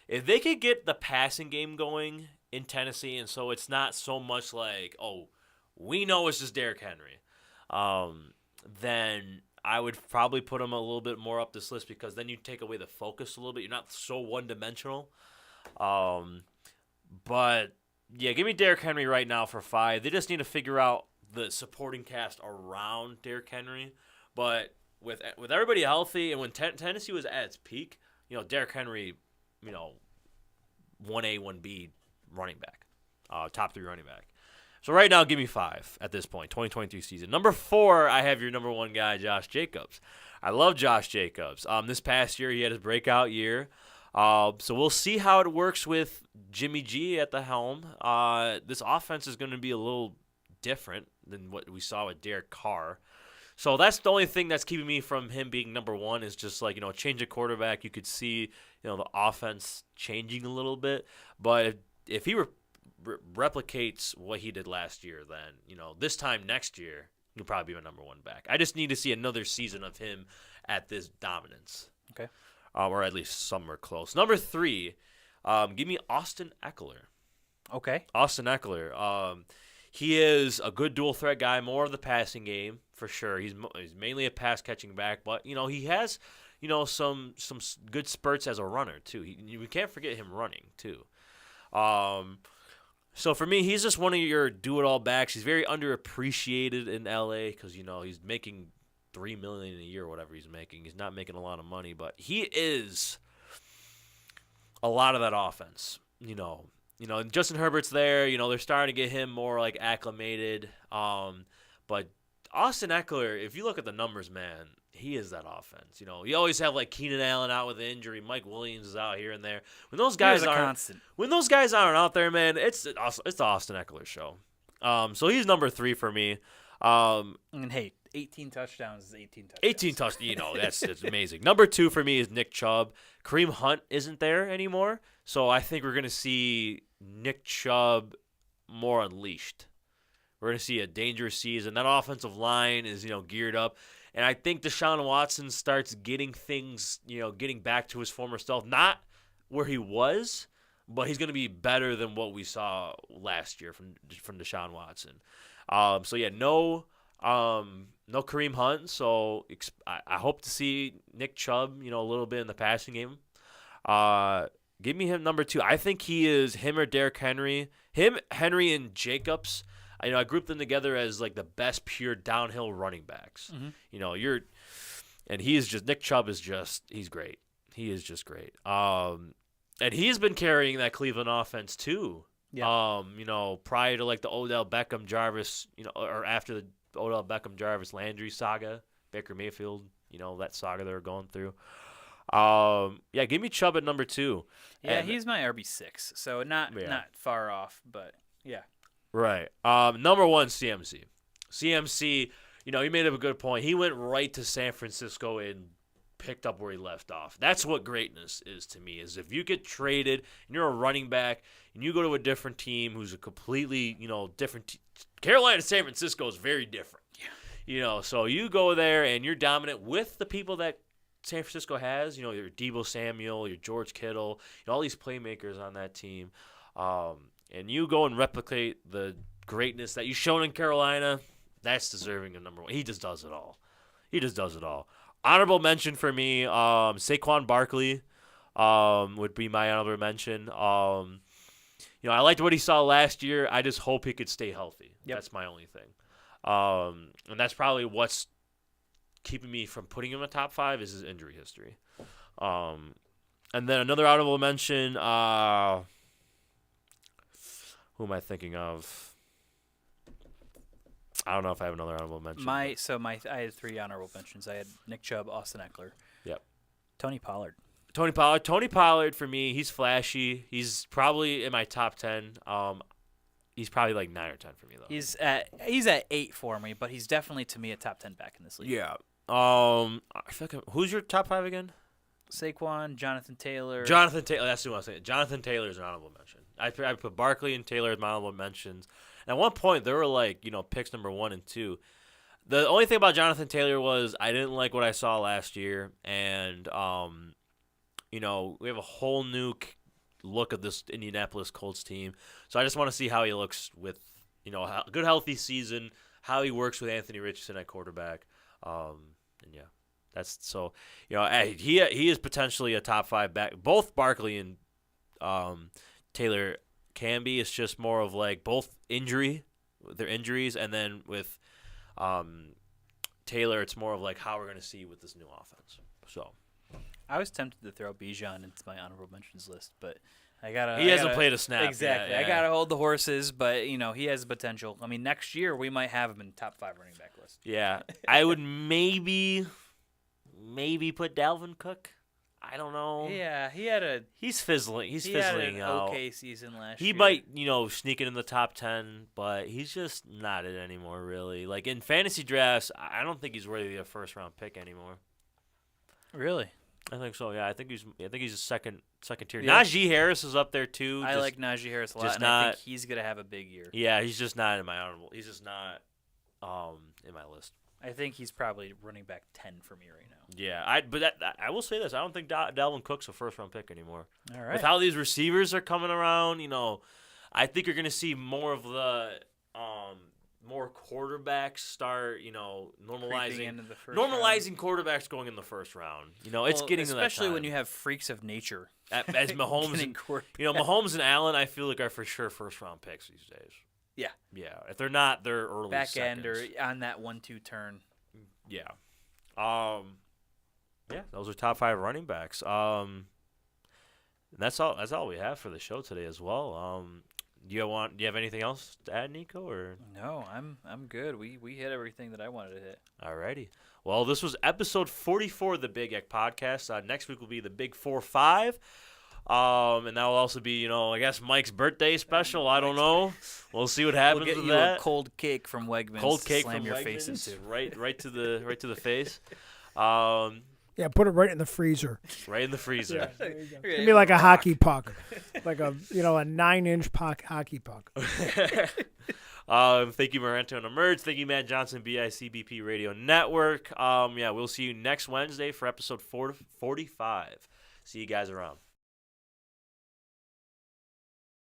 If they could get the passing game going in Tennessee, and so it's not so much like, oh, we know it's just Derrick Henry, then I would probably put him a little bit more up this list because then you take away the focus a little bit. You're not so one-dimensional. But, yeah, give me Derrick Henry right now for 5. They just need to figure out the supporting cast around Derrick Henry. But with everybody healthy and when Tennessee was at its peak, Derrick Henry, 1A, 1B running back, top 3 running back. So right now, give me 5 at this point, 2023 season. Number 4, I have your number 1 guy, Josh Jacobs. I love Josh Jacobs. This past year, he had his breakout year. So we'll see how it works with Jimmy G at the helm. This offense is going to be a little different than what we saw with Derek Carr. So that's the only thing that's keeping me from him being number 1 is just like, change of quarterback. You could see, the offense changing a little bit. But if he replicates what he did last year, then, this time next year, he'll probably be my number 1 back. I just need to see another season of him at this dominance. Okay. Or at least somewhere close. Number 3, give me Austin Eckler. Okay. Austin Eckler. He is a good dual threat guy, more of the passing game for sure. He's mainly a pass catching back, but he has some good spurts as a runner too. We can't forget him running too. So for me, he's just one of your do it all backs. He's very underappreciated in LA because he's making $3 million a year or whatever he's making. He's not making a lot of money, but he is a lot of that offense. And Justin Herbert's there. They're starting to get him more like acclimated. But Austin Eckler, if you look at the numbers, man, he is that offense. You always have like Keenan Allen out with injury, Mike Williams is out here and there. When those guys aren't out there, man, it's the Austin Eckler show. So he's number 3 for me. And hey, 18 touchdowns is 18 touchdowns. 18 touchdowns, that's amazing. Number 2 for me is Nick Chubb. Kareem Hunt isn't there anymore, so I think we're going to see Nick Chubb more unleashed. We're going to see a dangerous season. That offensive line is, geared up. And I think Deshaun Watson starts getting things, getting back to his former self. Not where he was, but he's going to be better than what we saw last year from Deshaun Watson. So, yeah, no Kareem Hunt. So I hope to see Nick Chubb, a little bit in the passing game. Give me him number 2. I think he is him or Derrick Henry. Him, Henry, and Jacobs. I grouped them together as like the best pure downhill running backs. Mm-hmm. And Nick Chubb is he's great. He is just great. And he's been carrying that Cleveland offense too. Yeah. Prior to like the Odell Beckham Jarvis, or after the Odell Beckham Jarvis Landry saga, Baker Mayfield, that saga they were going through. Yeah, give me Chubb at number 2. Yeah, he's my RB6, so not far off, but yeah. Right. Number 1, CMC. CMC, he made up a good point. He went right to San Francisco and picked up where he left off. That's what greatness is to me, is if you get traded and you're a running back and you go to a different team who's a completely, different Carolina, San Francisco is very different. Yeah. So you go there and you're dominant with the people that San Francisco has, your Deebo Samuel, your George Kittle, all these playmakers on that team. And you go and replicate the greatness that you've shown in Carolina, that's deserving of number 1. He just does it all. Honorable mention for me, Saquon Barkley would be my honorable mention. I liked what he saw last year. I just hope he could stay healthy. Yep. That's my only thing. And that's probably what's keeping me from putting him in the top 5 is his injury history. And then another honorable mention, who am I thinking of? I don't know if I have another honorable mention. I had 3 honorable mentions. I had Nick Chubb, Austin Eckler. Yep. Tony Pollard for me, he's flashy. He's probably in my top 10. he's probably like 9 or 10 for me though. He's at 8 for me, but he's definitely to me a top 10 back in this league. Yeah. I feel like who's your top 5 again? Saquon, Jonathan Taylor. Jonathan Taylor. That's who I was saying. Jonathan Taylor is an honorable mention. I put Barkley and Taylor as my honorable mentions. And at one point, there were like picks number 1 and 2. The only thing about Jonathan Taylor was I didn't like what I saw last year, and we have a whole new look of this Indianapolis Colts team. So I just want to see how he looks with a good healthy season, how he works with Anthony Richardson at quarterback, and yeah. That's so, he is potentially a top 5 back. Both Barkley and Taylor can be. It's just more of like both their injuries, and then with Taylor, it's more of like how we're going to see with this new offense. So I was tempted to throw Bijan into my honorable mentions list, but he hasn't played a snap. Exactly. Yeah. I gotta hold the horses, but he has the potential. I mean, next year we might have him in top 5 running back list. Yeah, I would maybe put Dalvin Cook. I don't know. Yeah, he's fizzling. He's he fizzling had an out. okay season last He year. might, sneak it in the top 10, but he's just not it anymore, really. Like in fantasy drafts, I don't think he's worthy of a first-round pick anymore. Really? I think so. Yeah, I think he's a second tier. Yeah. Najee Harris is up there too. I like Najee Harris a lot, and I think he's gonna have a big year. Yeah, he's just not in my honorable. He's just not in my list. I think he's probably running back 10 for me right now. Yeah, I will say this: I don't think Dalvin Cook's a first-round pick anymore. All right. With how these receivers are coming around, I think you're going to see more of the more quarterbacks start, normalizing quarterbacks going in the first round. It's getting to that especially time. when you have freaks of nature. As Mahomes, Mahomes and Allen, I feel like are for sure first-round picks these days. Yeah. Yeah. If they're not, they're early back seconds. end or on that 1-2 turn. Yeah. Yeah, those are top 5 running backs. That's all we have for the show today as well. Do you have anything else to add, Nico, or no? I'm good. We hit everything that I wanted to hit. Alrighty. Well, this was episode 44 of the Big YAC podcast. Next week will be the Big 4-5. And that will also be, I guess Mike's birthday special. I don't know. We'll see what happens We'll get with you that. a cold cake from Wegmans. Cold cake slam from your Wegmans, face into. right to the face. Yeah, put it right in the freezer. Right in the freezer. It's gonna be like a hockey puck, like a 9-inch hockey puck. Thank you, Marento and Emerge. Thank you, Matt Johnson, BICBP Radio Network. We'll see you next Wednesday for episode 45. See you guys around.